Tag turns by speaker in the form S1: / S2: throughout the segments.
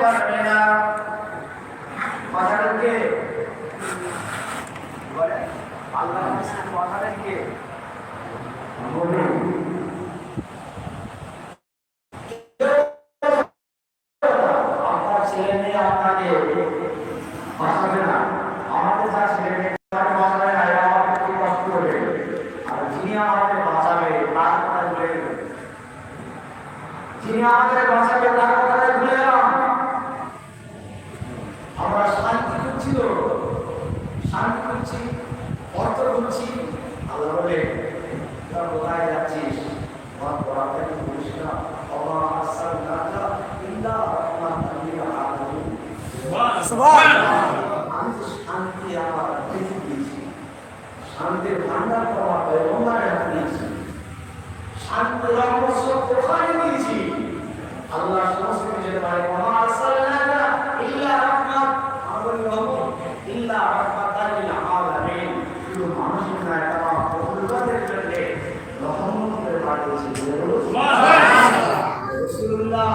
S1: পারবে না। কথাটা কে বলে? আল্লাহ কথাটা কে? আপনার ছেলে মেয়ে আপনাকে বাঁচাবে না, আমাদের যা ছেলে মেয়ে বাঁচাবে না, এরা আমাকে খুব কষ্ট করবে। আর যিনি আমাদের বাঁচাবে তার কথা ভুলে গেল, যিনি আমাদের বাঁচাবে তার কথা ভুলে গেলাম। আমরা শান্তি খুঁজছি, তো শান্তি খুঁজছি, অর্থ খুঁজছি। আল্লাহ বলে তোরা কোথায় যাচ্ছিস? আমার পড়াতে বলিস না, অমা আরসালনাকা ইল্লা রাহমাতাল লিল আলামিন। আমি তো শান্তি আমার হাতে দিয়েছি, শান্তির ভান্ডার তোমার পয়গম্বরের হাতে দিয়েছি, শান্তি রহমত সব কোথায় দিয়েছি? আল্লাহ সমস্ত কিছু পারে। অমা আরসালনাকা ইল্লা রাহমাতাল ইল্লা রাহমাতাল লিল আলামিন। শুধু মানুষের না, তামাম প্রকৃতির জন্য রহমতের পাঠিয়েছি। রাসূলুল্লাহ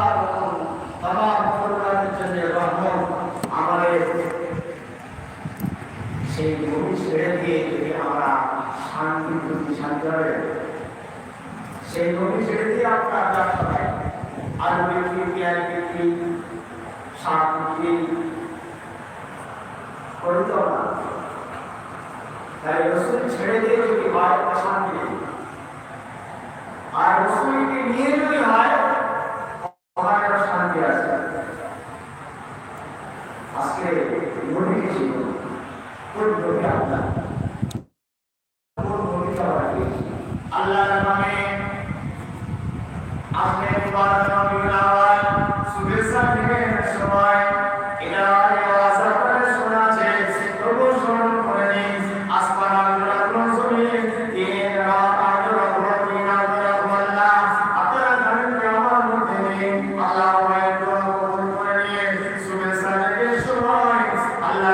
S1: তামাম প্রকৃতির জন্য রহমত। আমাদের সেই ভূমি ছেড়ে দিয়ে যদি আমরা শান্তি খুঁজি, শান্তি হবে। সেই ভূমি ছেড়ে দিয়ে আপনার ব্যবসা হয়, আলু বিক্রি, পেঁয়াজ বিক্রি, শাক বিক্রি করে তো না। তাই রসুল ছেড়ে দিয়ে যদি হয় শান্তি নেই, আর রসুলকে নিয়ে যদি হয় ওখানে শান্তি আছে। আজকে নদীকে ছিল কোন নদী? আল্লাহ কোন নদীটা বানিয়েছি? আল্লাহর নামে আজকে শুভেচ্ছা দিবেন সময় এটা শোনাচ্ছে, তবু স্মরণ করে নিন। আসমান আপনারা জানেন যে আমার মধ্যে নেই। আল্লাহ শুভেচ্ছা দিবেন সময় আল্লাহ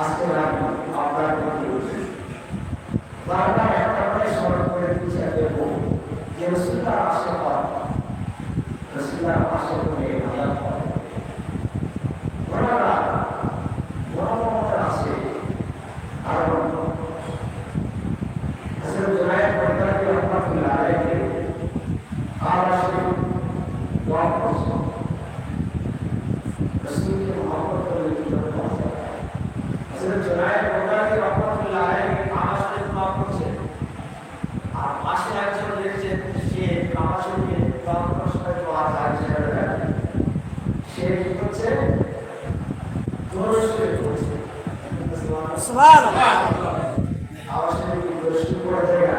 S1: আজকে আপনার বারবার একটা করে স্মরণ করে দিচ্ছে, দেখবো যে রসুলটার আশে হয়, রসুলটার আশে করে আল্লাহ হয়। ওনারা মনোমতের আছে, কারণ আসলে জোনায়েদ বাগদাদী রহমাতুল্লাহ আলাইহি আলাশে দোয়া করছেন রসুলকে মহব্বত করে কিভাবে বাঁচা যায়। আসলে জোনায়েদ বাগদাদী রহমাতুল্লাহ আলাইহি আলাশে দোয়া করছেন, আর পাশে একজন দেখছেন সে আলাশে দোয়া করছে, দোয়া চাইছে, সে কি করছে? জোরে শুয়ে পড়ছে। সুবহানাল্লাহ। আওয়াজে কি দর্শন করা যায় না?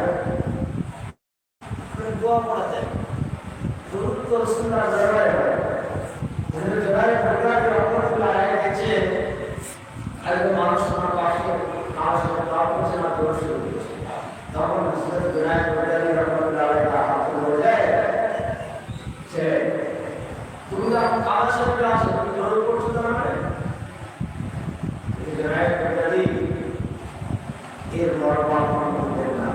S1: দোয়া পড়া যায়, দরুদ তো রাসূলুল্লাহ দরবারে হয়। হযরত জোনায়েদ বাগদাদী রাহমাতুল্লাহ আলাইহি দেখছে একজন মানুষ আমার পাশে আওয়াজে দোয়া করছে, না দোয়া শুরু করছে। তখন হযরত জোনায়েদ বাগদাদী রাহমাতুল্লাহ আলাইহি হাত তুলে যায়, সে তুমি যখন কাজ করতে আসো তুমি দরুদ পড়ছো না? জোনায়েদ বাগদাদী এর মর্ম করতেন না,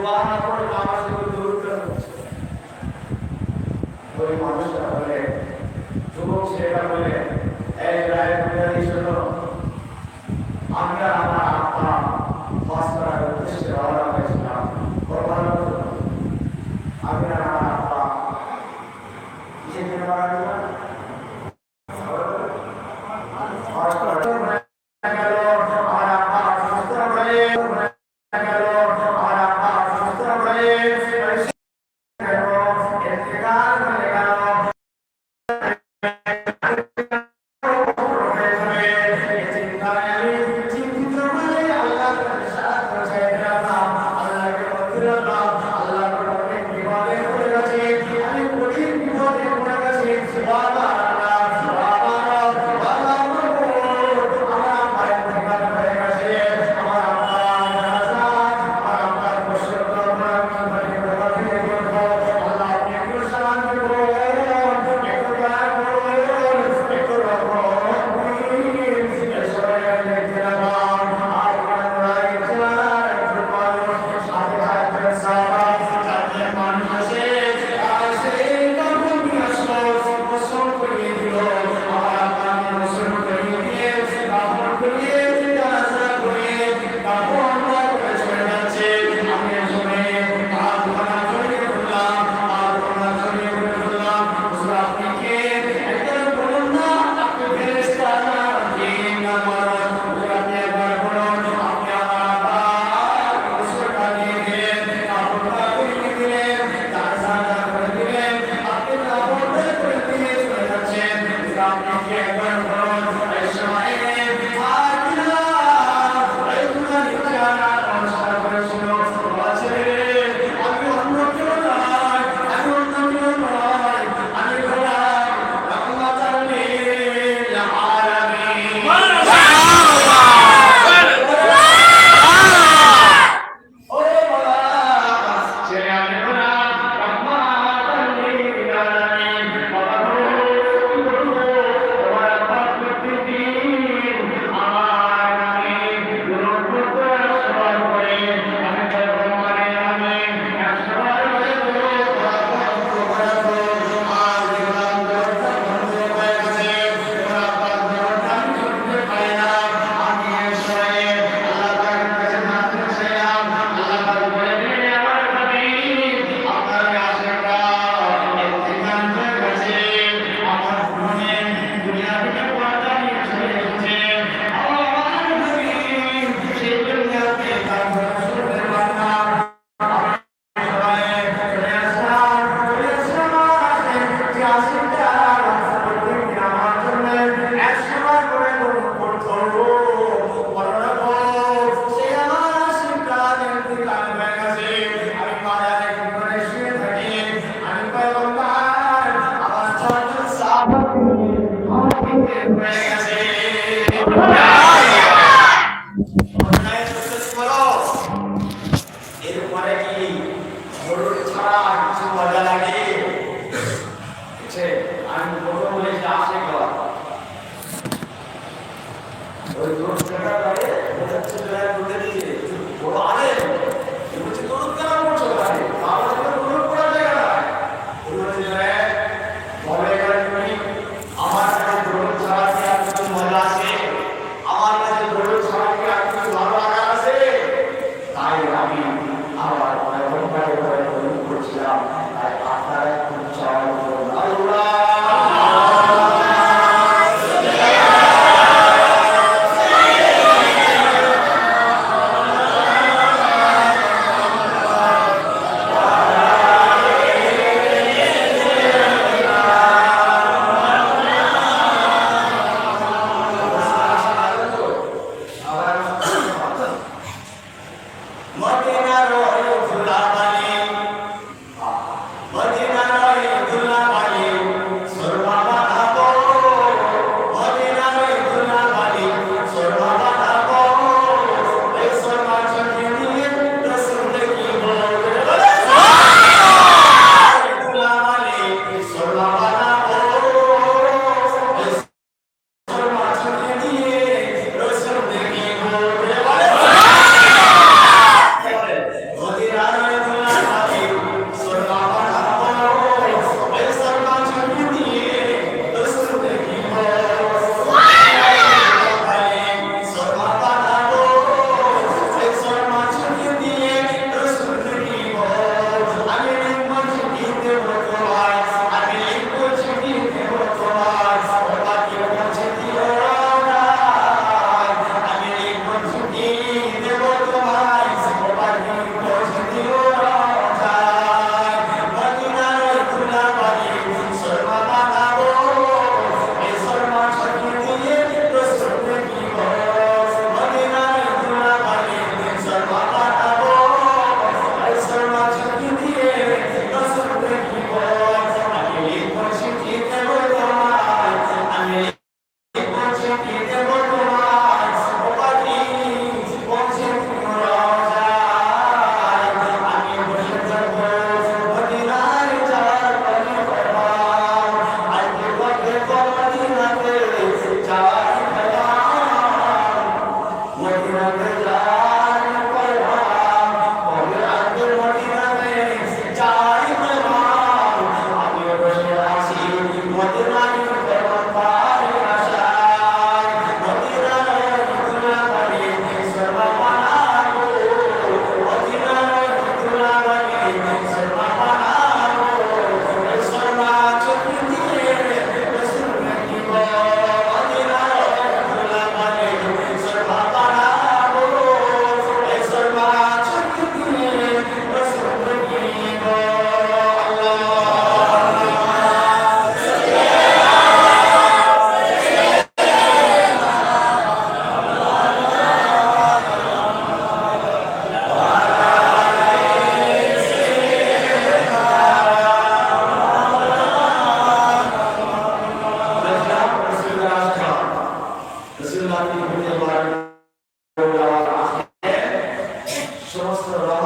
S1: দোয়া না করে আমার সাথে দৌড় করছে ওই মানুষটা বলে যুবক ছেলেটা বলে এই রায় বুঝারি শোনো আমরা আমার আত্মা বাস করার উদ্দেশ্যে রওনা হয়েছিলাম কোরবানোর জন্য আমি আমার আত্মা কিসের জন্য রওনা হয়েছিলাম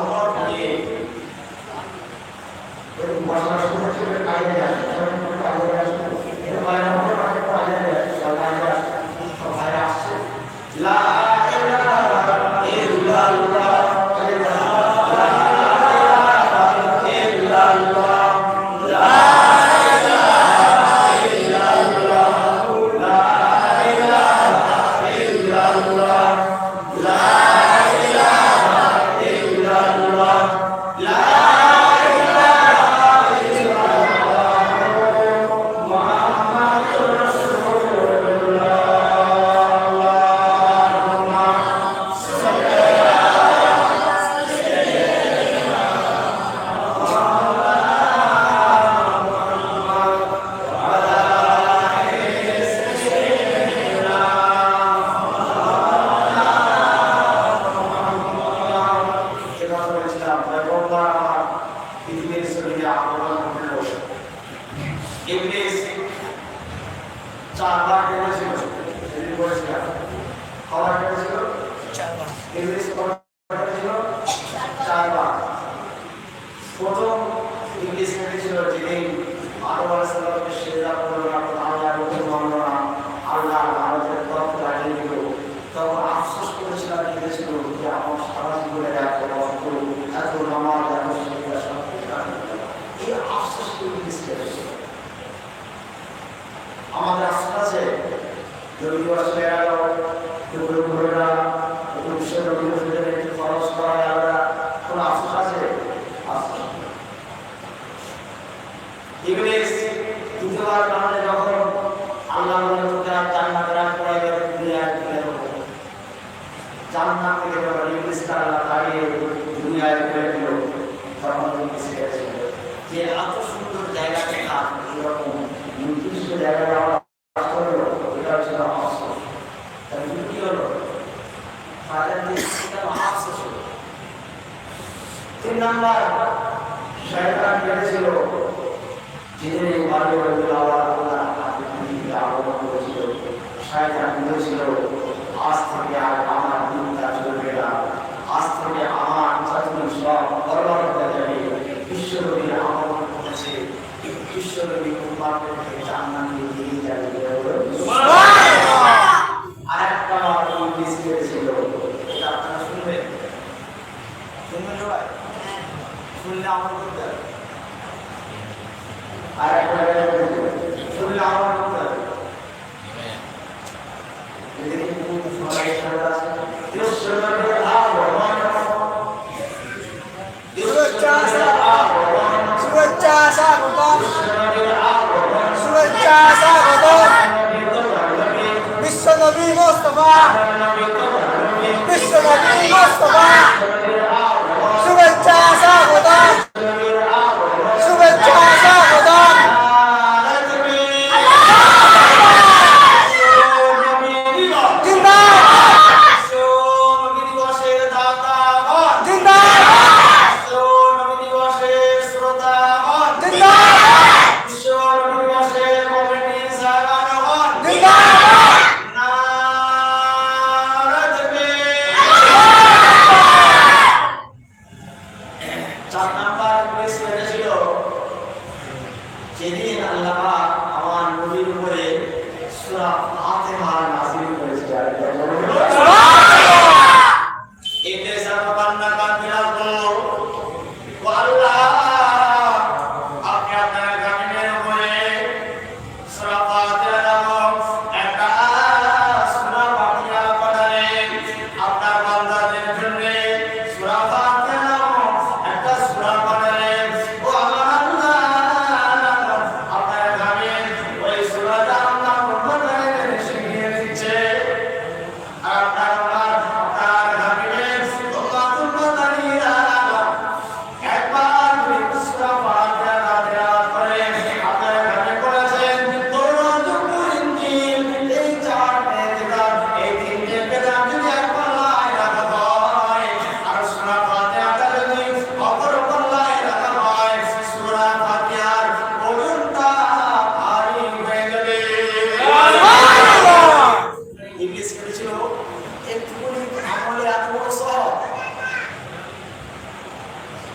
S1: মোহাম্মদ নিয়ে ওই মশলা শুরু ছিল কাজে আসে কাজে আসে এর বাইরে আমাদের কাছে কাজে আসে সবাই আসছে লা ইলাহা ইল্লাল্লাহ আমাদের আশা আছে যদি আসলে খরচ করা আমরা কোন আফসোস আছে ইবলিস দ্বিতীয়বার কারণে যখন আল্লাহ জান্নাতের জান্নাত থেকে যখন ইবলিসকে আল্লাহ তাড়িয়ে দুনিয়ায় ফেলে দিল তখন ইবলিস গেছিল যে এত সুন্দর জায়গাটা এরকম নির্দিষ্ট জায়গায় আমরা বাস করলো এটা ছিল আফসোস তাই কি হলো তিন নাম্বার শয়তান বলেছিল যিনি বাড়ি আগমন করেছিল শয়তান বলেছিল আজ থেকে আর আমার দিনটা চলবে না আজ থেকে আমার চাকরি সব বরবাদ হয়ে যাবে বিশ্বনবীর আগমন করেছে বিশ্বনবী উম্মতকে জান্নাতে নিয়ে যাবে আরেকটা মানুষ মিসকে ছিল এটা আপনারা শুনবেন সবাই শুনলে আমল করতে হবে আরেকটা শুনলে আমল করতে হবে যদি কোন সবাই সারা আছে বিশ্বনবীর আগমন শুভেচ্ছা স্বাগতম শুভেচ্ছা স্বাগতম বিশ্বনবী মুস্তাফা বিশ্বনবী মুস্তাফা শুভেচ্ছা স্বাগতম শুভেচ্ছা স্বাগতম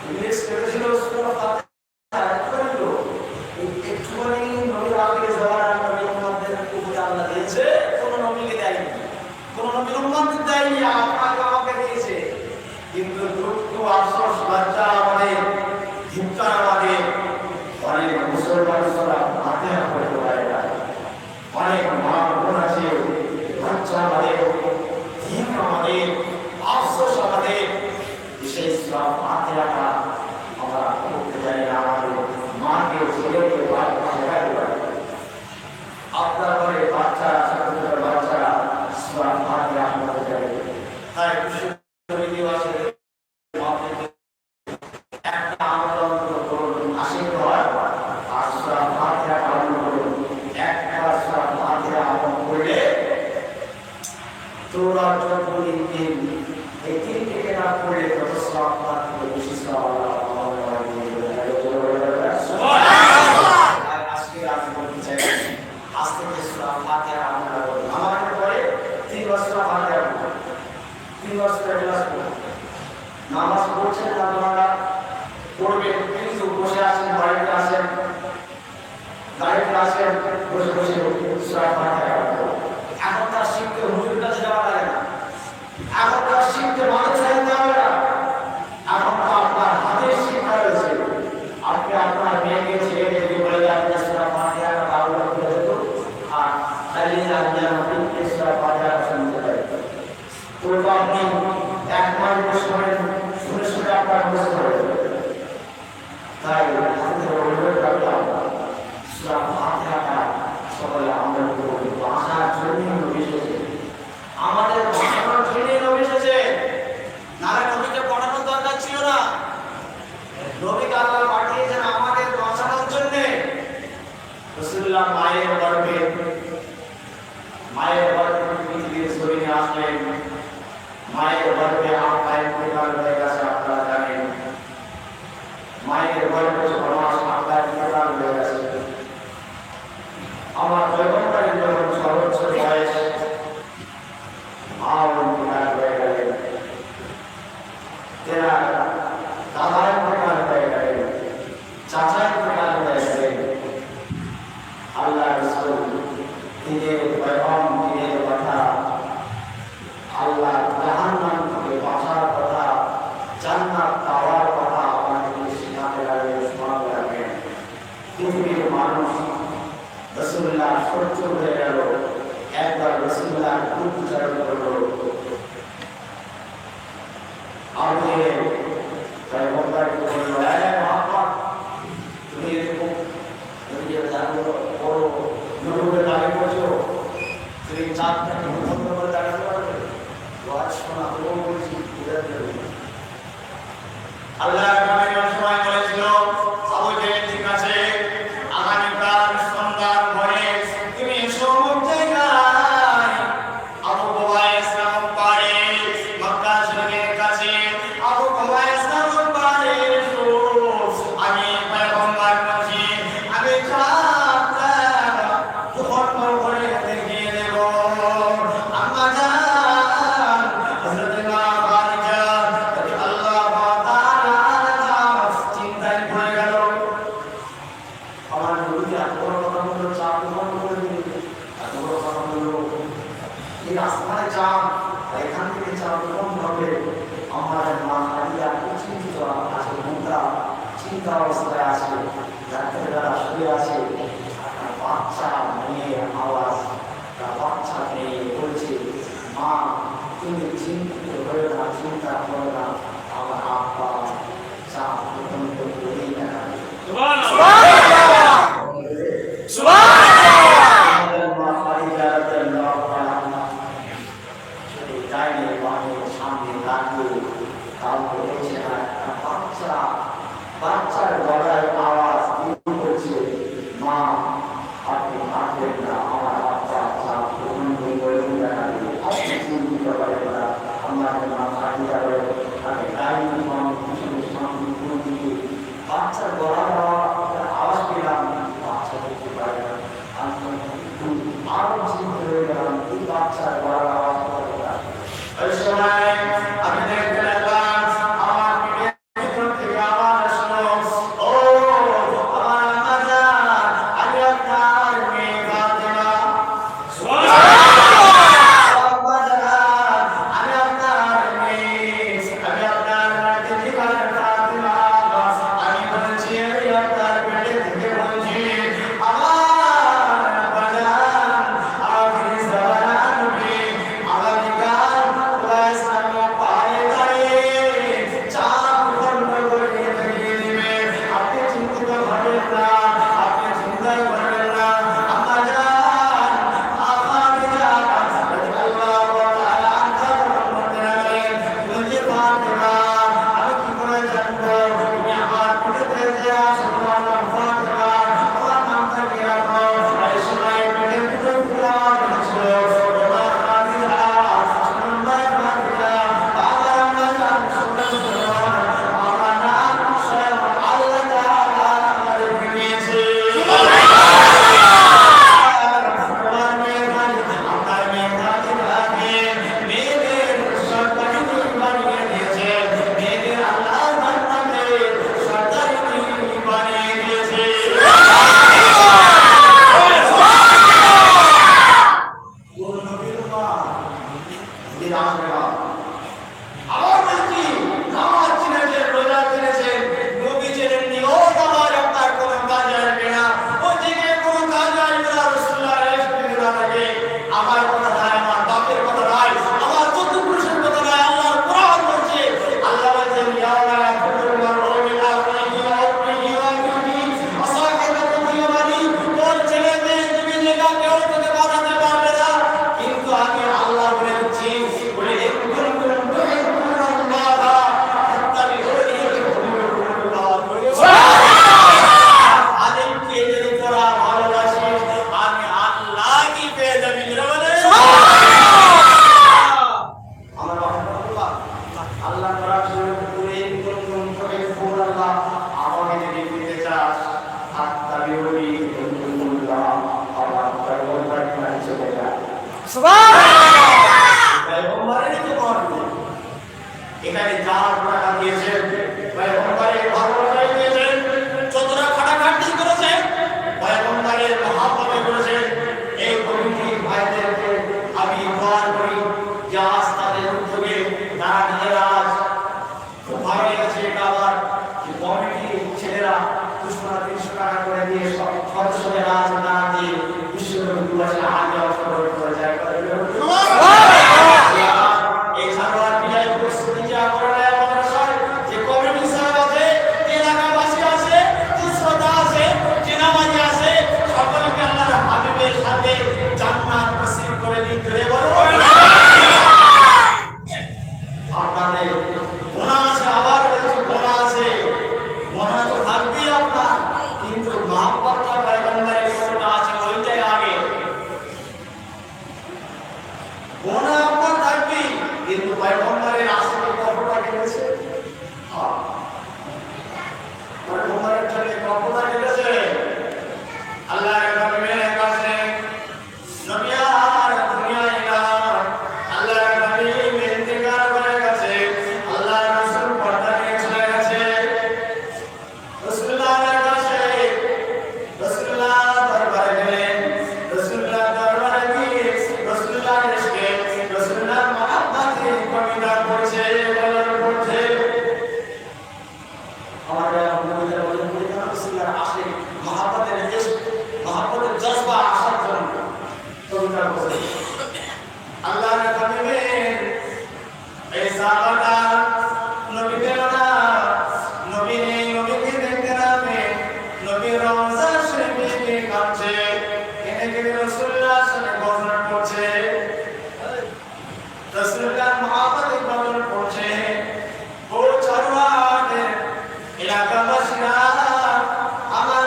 S1: ইংলিশ করেছিল সূরা ফাতিহা একটু একটুখানি নবীর আগে যাওয়ার নবীর উম্মতদের উপরে আল্লাহ দিয়েছে, কোন নবীকে দেয়নি, কোন নবীর উম্মতদের দেয়নি, আপনাকে আমাকে দিয়েছে। কিন্তু দুঃখ আফসোস লজ্জা আমাদের, ধিক্কার আমাদের, অনেক মুসলমান সূরা ফাতিহা পড়তে পারে না, অনেক মা বোন আছে, বাচ্চা আমাদের, ধিক আমাদের, আফসোস আমাদের, বিশেষ সূরা ফাতিহাটা আমরা পড়তে জানি না, আমাদের মাকে ছেলেকে শেখাতে পারি। আপনার ঘরে বাচ্চারা, ছোট ছোট বাচ্চারা সূরা ফাতিহা পড়তে জানে, তাই বিশ্ববিদ্যালয় আছে একটা আন্দোলন করুন, আশীর্বাদ হয় আর সূরা ফাতিহা পালন করুন। একটা সূরা ফাতিহা পালন করলে তোরা যতগুলি দিন এই তিন থেকে না পড়লে তত সওয়াব পাবে, বেশি সওয়াব আল্লাহ আজকে আমি বলতে চাই, আজ থেকে সূরা ফাতিহা আমরা পড়ব। আমাদের পরে 3 বছর ফাতিহা পড়ব, 3 বছর ক্লাস করব। নামাজ পড়ছেন আপনারা পড়বেন, কিন্তু বসে আছেন, বাড়িতে আছেন, গাড়িতে আছেন, বসে বসে সূরা ফাতিহা পড়ব। এখনকার শিখতে হুজুরের কাছে যাওয়া লাগে না, এখনকার শিখতে মানুষের কাছে যাওয়া লাগে না, এখনকার আপনার হাতে শিক্ষা রয়েছে। আপনি আপনার মেয়েকে ছেলেকে যদি বলে দেন সূরা ফাতিহা তাহলে করে দিত, আর খালি আল্লাহ নবীকে সূরা ফাতিহা শুনতে পারে তো আপনি এক মাস বসে শুনে শুনে আপনার মুখস্থ হয়ে যাবে। তাই হাতে অনুরোধ রাখলাম সূরা ফাতিহাটা সকলে আমরা পড়ব। ভাষার জন্য নবী এসেছে, আমাদের ভাষার জন্য নবী এসেছে, নারে নবীকে পড়ানোর দরকার ছিল না। নবীকে আল্লাহ পাঠিয়েছেন আমাদের বাঁচানোর জন্য। রাসূলুল্লাহ মায়ের গর্ভে পৃথিবীর জমিনে আসলেন, মায়ের গর্ভে পায়ের প্রকার হয়ে গেছে, আপনারা জানেন। মায়ের গর্ভে 6 মাস পায়ের প্রকার হয়ে গেছে। আমার পয়গম্বরের যখন সর্বোচ্চ বয়স প্রকার হয়ে গেলেন, তেরা দাদার প্রকার হয়ে গেলেন, চাচার প্রকার হয়ে গেলেন। আল্লাহ রাসূল দিনের পয়গম, দিনের কথা, আল্লাহ জাহান্নাম থেকে বাঁচার কথা, জান্নাত পাওয়ার কথা আমাদেরকে শেখাতে লাগলেন, শোনাতে লাগলেন। পৃথিবীর মানুষ রাসূলুল্লাহ সহ্য হয়ে গেল, একবার রাসূলুল্লাহ উচ্চারণ করল, আপনি পয়গম্বরকে বলল, হে মুহাম্মদ, তুমি এরকম তুমি যে জানো বড় নবুয়তের দাবি করছো, তুমি চাঁদটাকে বন্ধ করে দাঁড়াতে পারবে? ওয়াজ শোনা তো বলছি, আল্লাহ নবীর সময় বলেছিল, আবু জেহেল ঠিক আছে, আগামীকাল সন্ধ্যার পরে তুমি এসো মক্কায়, আবু কুবাইস নামক পারে মক্কা শরীফের কাছে, আবু কুবাইস নামক পারে এসো, আমি পয়গম্বর বলছি, আমি চাঁদটা বন্ধ করে দেখিয়ে দেব। আম্মা জান হযরত মা খাদিজা রাদিয়াল্লাহু তাআলা চিন্তায় পড়ে গেল, আমার নবী এত বড় কথা বলল, চাঁদ বন্ধ করে দিল, এত বড় কথা বলল, এই আসমানে চাঁদ, এখান থেকে চাঁদ বন্ধ হবে। আমার মা খাদিজা খুব চিন্তিত আছে, মুদ্রা চিন্তা অবস্থায় আছে, রাত্রেবেলা শুয়ে আছে, বাচ্চা মেয়ে আওয়াজ, বাচ্চা মেয়ে বলছে, মা তুমি চিন্তিত হয়ে না, চিন্তা করো না, আমার আব্বা চাঁদ বন্ধ করেই না। বাচ্চার গলায় আওয়াজ করছে, মা আপনি থাকবেন না, আমার বাচ্চা আপনি চিন্তিত করেন না। আমার মা খাদিজা তাকে গাড়ি বাচ্চার গলার আওয়াজ পেলাম, বাচ্চা দেখতে পারে না, আরো চিন্তা হয়ে গেলাম, এই বাচ্চার গলার আওয়াজ পাবে না। ওই সময় আমি দেখতে লাগলাম আমার পেটের ভিতর থেকে কমিটি ছেলেরা 200-300 টাকা করে দিয়ে সদস্যদের না দিয়ে বিশ্বকবি দিবসে আগে অংশগ্রহণ করে যায়। এই খেলোয়াড় বিজয় প্রস্তুতি যা করে নেয় মাদ্রাসায় যে কমিটি সাহেব আছে, যে এলাকাবাসী আছে, যে শ্রোতা আছে, যে নামাজি আছে, সকলকে আল্লাহর হাবিবের সাথে জান্নাত নসিব করে দিতে বলো। আপনাদের গোনা আছে, আবার বলছি গোনা আছে, গোনা তো থাকবেই আপনার, কিন্তু মহব্বতটা পয়গম্বরের কতটা আছে ওইটাই আগে। গোনা আপনার থাকবে, কিন্তু পয়গম্বরের আসলে কতটা কেটেছে, পয়গম্বরের জন্য কতটা কেটেছে। আল্লাহর নবীর কাছে নবী আর দুনিয়ায় না, আল্লাহর নবী ইন্তেকাল করে গেছে, আল্লাহর রাসূল পর্দা নিয়ে চলে গেছে। রাসূলুল্লাহর কাছে রাসূলুল্লাহ দরবারে গেলেন, রাসূলুল্লাহ দরবারে গিয়ে রাসূলুল্লাহর ইশকে, রাসূলুল্লাহর মহব্বতে কবিতা পড়ছে, গজল পড়ছে। আমাদের নবীদের বলেন পরীক্ষা রাসূলুল্লাহর আশিক মহব্বতের ইশক, মহব্বতের জজবা আসার জন্য কবিতা পড়ছে। আল্লাহর হাবিবের এই সাহাবাটা নবী বেরোনা, নবী নেই, নবীকে দেখতে নামে, নবী রওজা শরীফে কাঁদছে, কেঁদে কেঁদে রাসূলুল্লাহর সাথে গজল পড়ছে, রাসূলুল্লাহর মহব্বতে গজল পড়ছে। ও চরওয়াদের এলাকাবাসীরা, আমার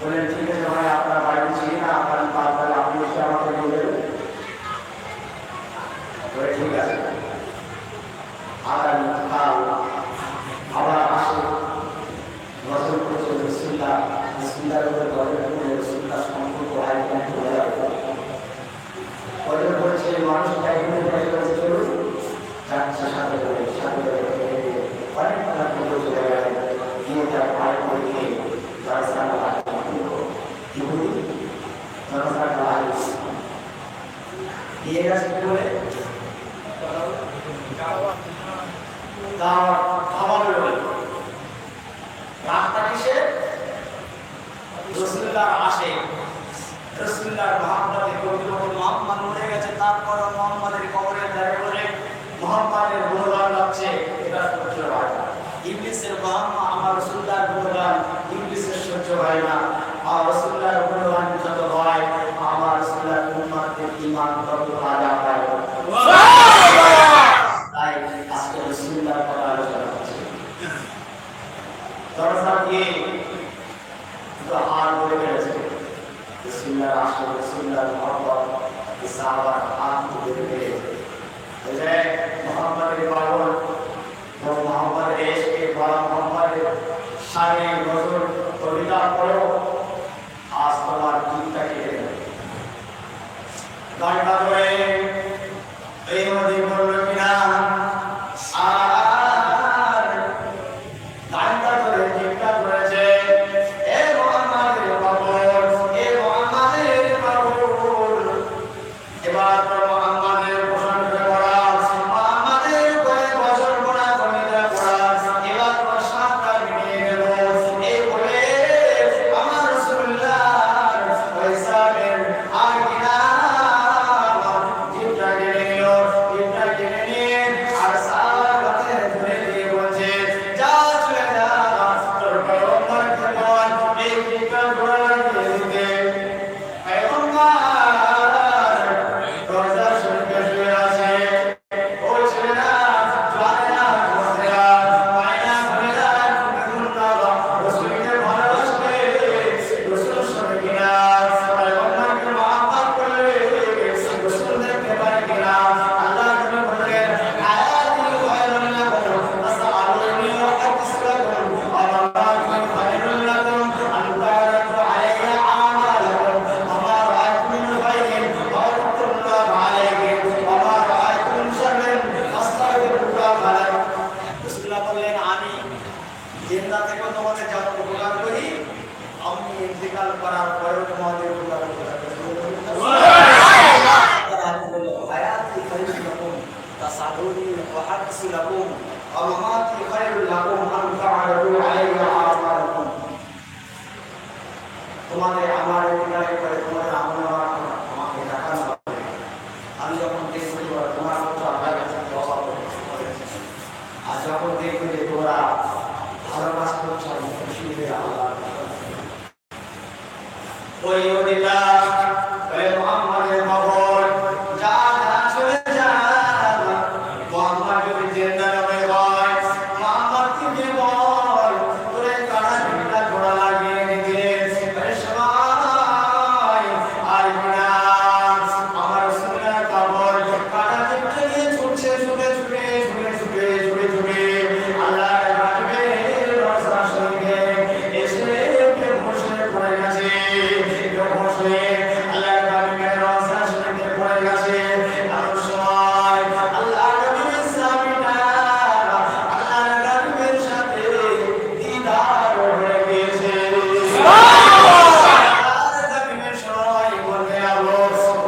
S1: বলেন ঠিক আছে ভাই, আপনার বাড়িতে ছিল না, আপনার তাহলে আপনি এসে আমাকে বলবেন। বলে ঠিক আছে। আগামীকাল আবার আসে, গজল করছে রসুল্লাহ, রসুল্লাহর উপরে গজল করে রসুল্লাহ সম্পর্ক আয়োজন করে যাবে। গজল করছে মানুষটা এখানে বসে বসে চলুন, যাচ্ছে সাথে করে অনেক কথা বলে চলে গেলেন, গিয়ে তার পায়ে করে দিয়ে দিয়ে গেছে বলে খাবার রাতটা কিসে রসুল্লাহর আসে, রসুল্লাহর মহাব্বতে মোহাম্মদ মরে গেছে, তারপরে মোহাম্মদের কবরের ধারে বলে মোহাম্মদের গুণগান লাগছে। এটা সহ্য হয় না, ইবলিসের বাহাম্মা আমার রসুল্লাহর গুণগান ইবলিসের সহ্য হয় না। আর রসুল্লাহর গুণগান যত হয় আমার রসুল্লাহর উম্মতের ঈমান তত তাজা হয়। তাই আজকে রসুল্লাহর কথা আলোচনা করছি। দরজা দিয়ে তো হাত ধরে ফেলেছে রসুল্লাহর আশা, রসুল্লাহর মহব্বত, সাহাবার হাত ধরে ফেলেছে। মোহাম্মদের পাগল মোহাম্মদের এসকে বলা মোহাম্মদের সামনে নজর কবিতা পড়ো, আজ তোমার দিকটা কেটে যাবে। গানটা ধরে এই নদী বলল কিনা আর গানটা ধরে দিকটা ধরেছে, এ মোহাম্মদের পাগল, এ মোহাম্মদের পাগল। এবার মোহাম্মদের প্রশংসা করা, মোহাম্মদের কয়ে বছর পড়া কবিতা পড়া, এবার সাতটা মিলিয়ে গেল। এই বলে আমার রাসূলুল্লাহ ওইসাবের আর কিনা জিবটা কেড়ে নিল, জিবটা কেড়ে নিয়ে আর সাহাবাকে ধরে দিয়ে বলছে, যা চলে যা, তোর পয়গম্বর কেমন এই জিবটা ঘোড়া দিয়ে দিতে। পয়গম্বর দরজার সঙ্গে শুয়ে আছে, ও ছেলেরা জোয়ানেরা ঘুরতেরা পায়না ঘুরেরা ঘুরনা রসুলকে ভালোবাসবে, রসুল সঙ্গে কিনা পয়গম্বরকে মহব্বত করলে রসুল দেখতে পারে কিনা। আল্লাহ নবী বলেন, আয়াতি খায়রুল লাকুম আসআলুনি ওয়া আহসিলাকুম আল্লাহু খায়রুল লাকুম আন তারাকু আলাইয়া আমালাকুম আমা রাআত মিন খায়রিন ওয়া আলাইহি ওয়া মা রাআত মিন শাররিন আস্তাগফিরুল্লাহ আলাইহি। রাসূলুল্লাহ বললেন, আমি জিন্দা থেকে তোমাদের যেমন উপকার করি, আমি ইন্তেকাল করার পরেও তোমাদের উপকার করি। হায়াতি খায়রুল লাকুম তাসালুনি ওয়া আহসিলাকুম ওয়া মামাতি খায়রুল লাকুম আন তা'আরুদু আলাইয়া আমালাকুম। তোমাদের আমার ইন্তেকালের পরে তোমাদের আমল আমাকে দেখানো হবে। আমি যখন দেখবো তোমার মতো আল্লাহর কাছে দোয়া করতে, আর যখন দেখবো যে তোমরা ভালো কাজ করছো, আমি খুশি হয়ে আল্লাহ ওই ওদিলা ওই মোহাম্মদের খবর যা যা চলে যা। মোহাম্মদ যদি জিন্দা নবী হয়, মোহাম্মদ থেকে বল তোরে কাটা ঢিলা ঘোড়া লাগিয়ে দিতে সময় আর না। আমার রাসূলের খবর কাটা ঢিলা নিয়ে ছুটছে, ছুটে ছুটে ছুটে ছুটে ছুটে ছুটে আল্লাহর রাসূলের রওজা শরীফে এসে বসে পড়ে গেছে। বসে আল্লাহর রাসূলের রওজা শরীফে পড়ে গেছে। এমন সময় আল্লাহর নবীর সাহাবীরা আল্লাহর রাসূলের সাথে দিদার হয়ে গেছে। আল্লাহর নবীর সবাই বলতে লাগলো,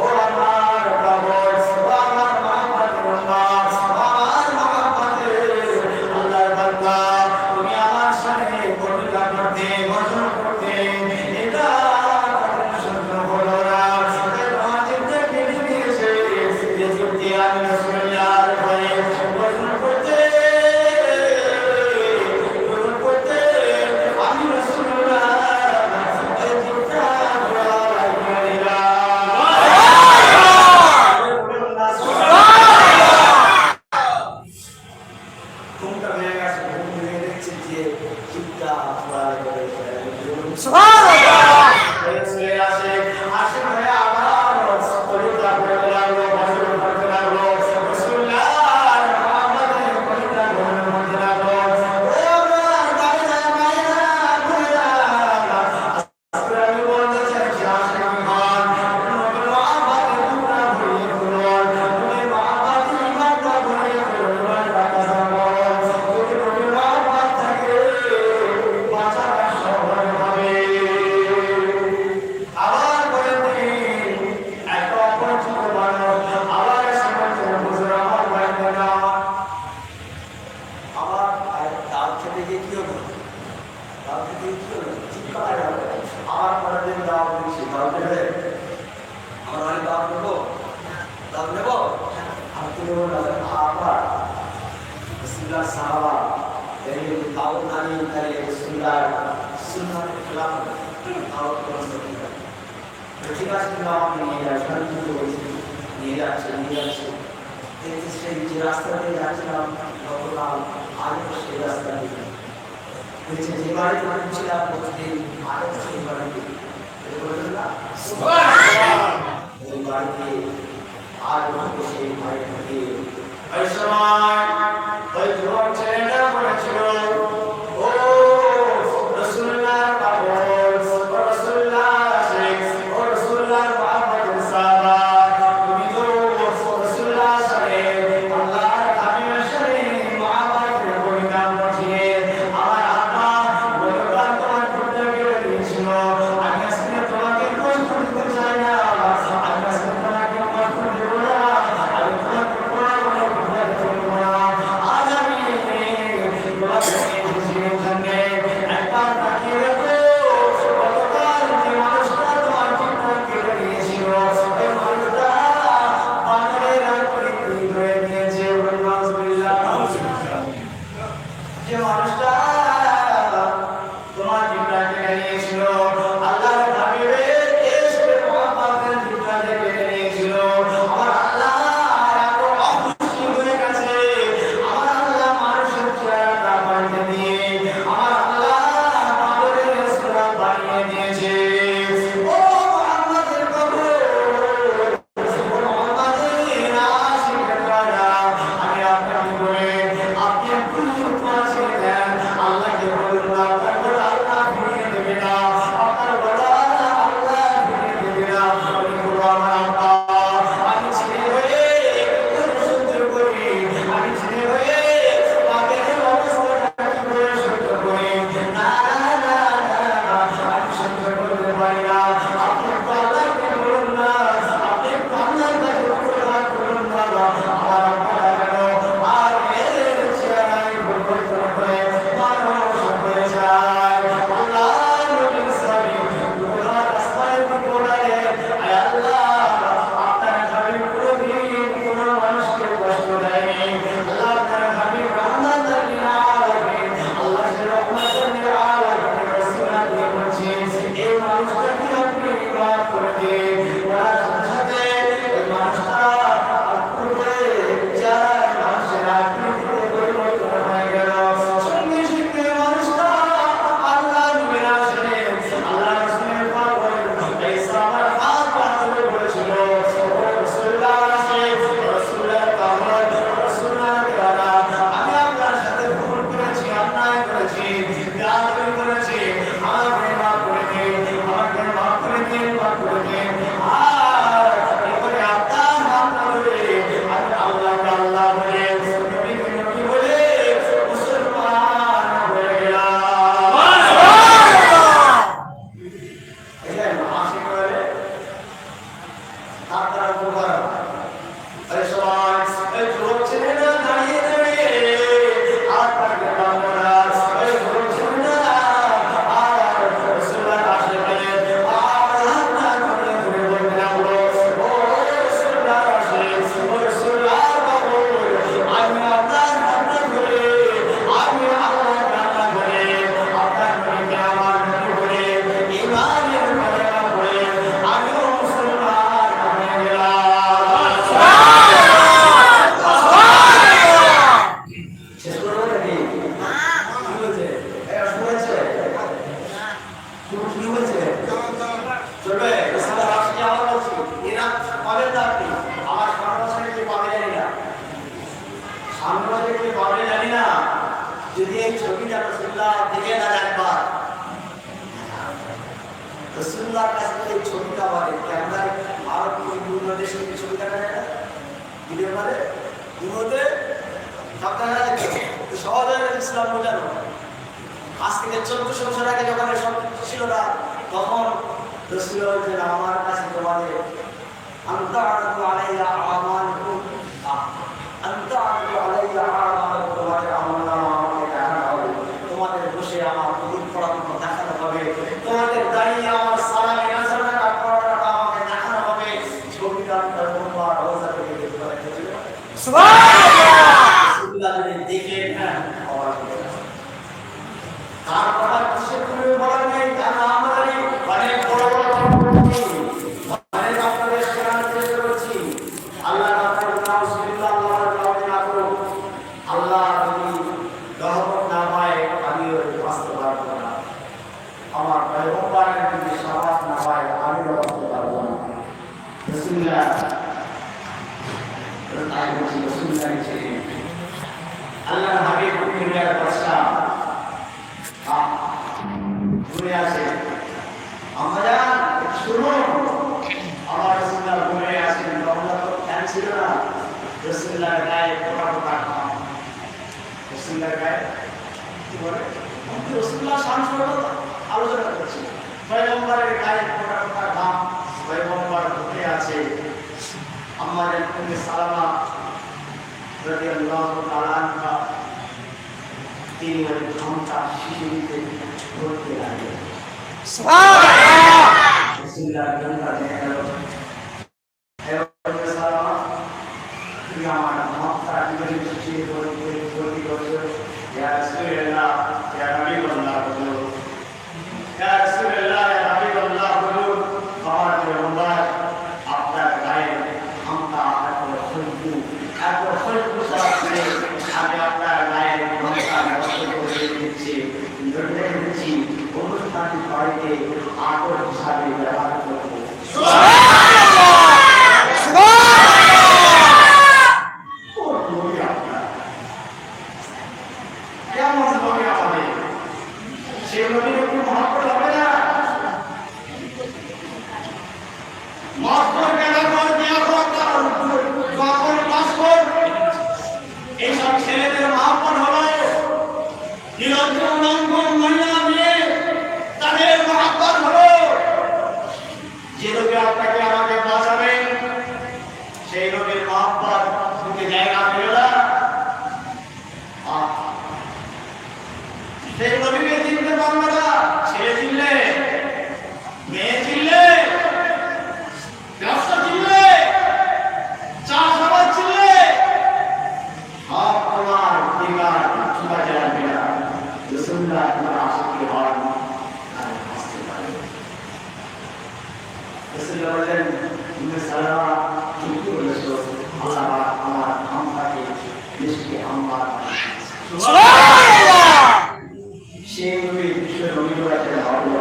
S1: ও আমার প্রভু, ও আমার মহব্বতের উম্মত, ও আমার মহব্বতের আল্লাহর বান্দা, তুমি আমার সাথে কবিতা করতে, গজল করতে, এটা কখনো সহ্য হলো না। তোমার চিন্তা কেটে দিয়েছে যে যুক্তি আমি রাসূলুল্লাহর ঘরে গজল করতে আমি রাসূলুল্লাহ এই চিন্তা ঘোড়া লাগিয়ে দিলাম। ঘুমটা ভেঙে গেছে, ঘুম ভেঙে দেখছি যে চিন্তা ঘোড়া লাগিয়ে দিলাম। Jadi tahu nani dari sunnah sunnah Islam tahu konsep. Ketika sunnah ini ya kan itu niat itu সেই রাস্তাতে যাচ্ছিলাম গতকাল আগে সেই রাস্তা দিয়ে যে বাড়িতে ছিলাম প্রতিদিন আগে সেই বাড়িতে ওই বাড়িতে আর সেই বাড়িতে ওই সময় ওই যুবক ছেলেটা বলেছিল ও রাসূলুল্লাহ পাগল ও রাসূলুল্লাহ শেখ ও রাসূলুল্লাহ মুহাম্মদ সাহাবা তুমি তো রাসূলুল্লাহ সাহেব আল্লাহর কামিল শরীফ মুহাম্মদের পরিণাম বুঝিয়ে আমার আত্মা বলবান তোমার করতে গিয়েছিল আমি আজকে তোমাকে কষ্ট দিতে চাই না আমি আজকে তোমাকে কষ্ট দেব না আমি তোমাকে যদি এই ছবিটা রাসূলুল্লাহ দেখে না একবার রাসূলুল্লাহ কাছে এই ছবিটা বারে ক্যামেরায় ভারত বিভিন্ন দেশে এই ছবিটা দেখা যায় ভিডিও করে দুটোতে আপনারা সহজে ইসলাম বোঝানো আজ থেকে 1400 বছর আগে যখন এসব ছিল না তখন রাসূলুল্লাহ যে আমার কাছে তোমাদের আনতা আলাইয়া আমালকুম আনতা আলাইয়া আমালকুম তোমাদের আমলনামা তোমাদের বসে আমার পবিত্র পড়ানো দেখানো হবে তোমাদের দাঁড়িয়ে আমার সালামে নাজারা পড়াটা আমাকে দেখানো হবে ছবিটা তোমার রওজা থেকে দেখতে পাবে সুবহানাল্লাহ রাসূলুল্লাহ যদি দেখে হ্যাঁ আওয়াজ পয়গম্বরের যদি শাবাত না হয় আমি বলতে পারবো না। রাসূলুল্লাহ তাই বলছি, রাসূলুল্লাহ ছিলেন আল্লাহর হাবিব, দুনিয়ার বাদশা ঘুরে আসে। আমরা শুনুন, আমার রাসূলুল্লাহ ঘুরে আসেন, তখন তো ফ্যান ছিল না। রাসূলুল্লাহর গায়ে ফোঁটা ফোঁটা ঘাম, রাসূলুল্লাহর গায়ে কি বলে, রাসূলুল্লাহ শান আলোচনা করছি। পয়গম্বরের গায়ে ফোঁটা ফোঁটা ঘাম, পয়গম্বর ঘুরে আছে। আমাদের উম্মে সালামা রাদিয়াল্লাহু তাআলা আনহা তিনি ওই ঘামটা শিশিরিতে ধরতে লাগলেন। সুবহানাল্লাহ! রাসূলুল্লাহ ঘামটা দেখা গেল, হে উম্মে সালামা, তুমি আমার ঘামটা কিভাবে শিশিরে ধরতে করছো? ইয়া রাসূলুল্লাহ, ইয়া হাবিবাল্লাহ, বলো। ইয়া রাসূলুল্লাহ, ইয়া হাবিবাল্লাহ, বলো। আমার পয়গম্বর, আপনার গায়ে ঘামটা এত খুশবু ছড়াচ্ছে, আমি আপনার গায়ে ঘামটা নষ্ট করে দিচ্ছি, ধরে দিচ্ছি, অনুষ্ঠানটি বাড়িতে আতর হিসাবে ব্যবহার করবো। কেমন হবে আমাদের সেই নদীর একটু মহাত্ম হবে না? এইসব ছেলেদের মহাপন হলো নিরঞ্জন রঙ্গন মহিলা মেয়ে, তাদের মহাপন হলো যে লোকে আপনাকে আমাকে বাঁচাবে, সেই লোকের মহাপন মুখে জায়গা পেল না। সেই লোককে চিনতে পারবে না। ছেলে চিনলে, মেয়ে চিনলে, ব্যবসা চিনলে, চাষাবাদ চিনলে, সব তোমার দিগার চুপাচে রাখবে না। রাসূলুল্লাহ তোমার আশিকি হন আর হাসতে পারে। রাসূলুল্লাহ বললেন, উম্মে সালামা তুমি কি বলেছো? আল্লাহ আমার ঘামটাকে মিষ্টি আম্বার সুবহানাল্লাহ। সেই নবী বিশ্বের নবী বলে হলো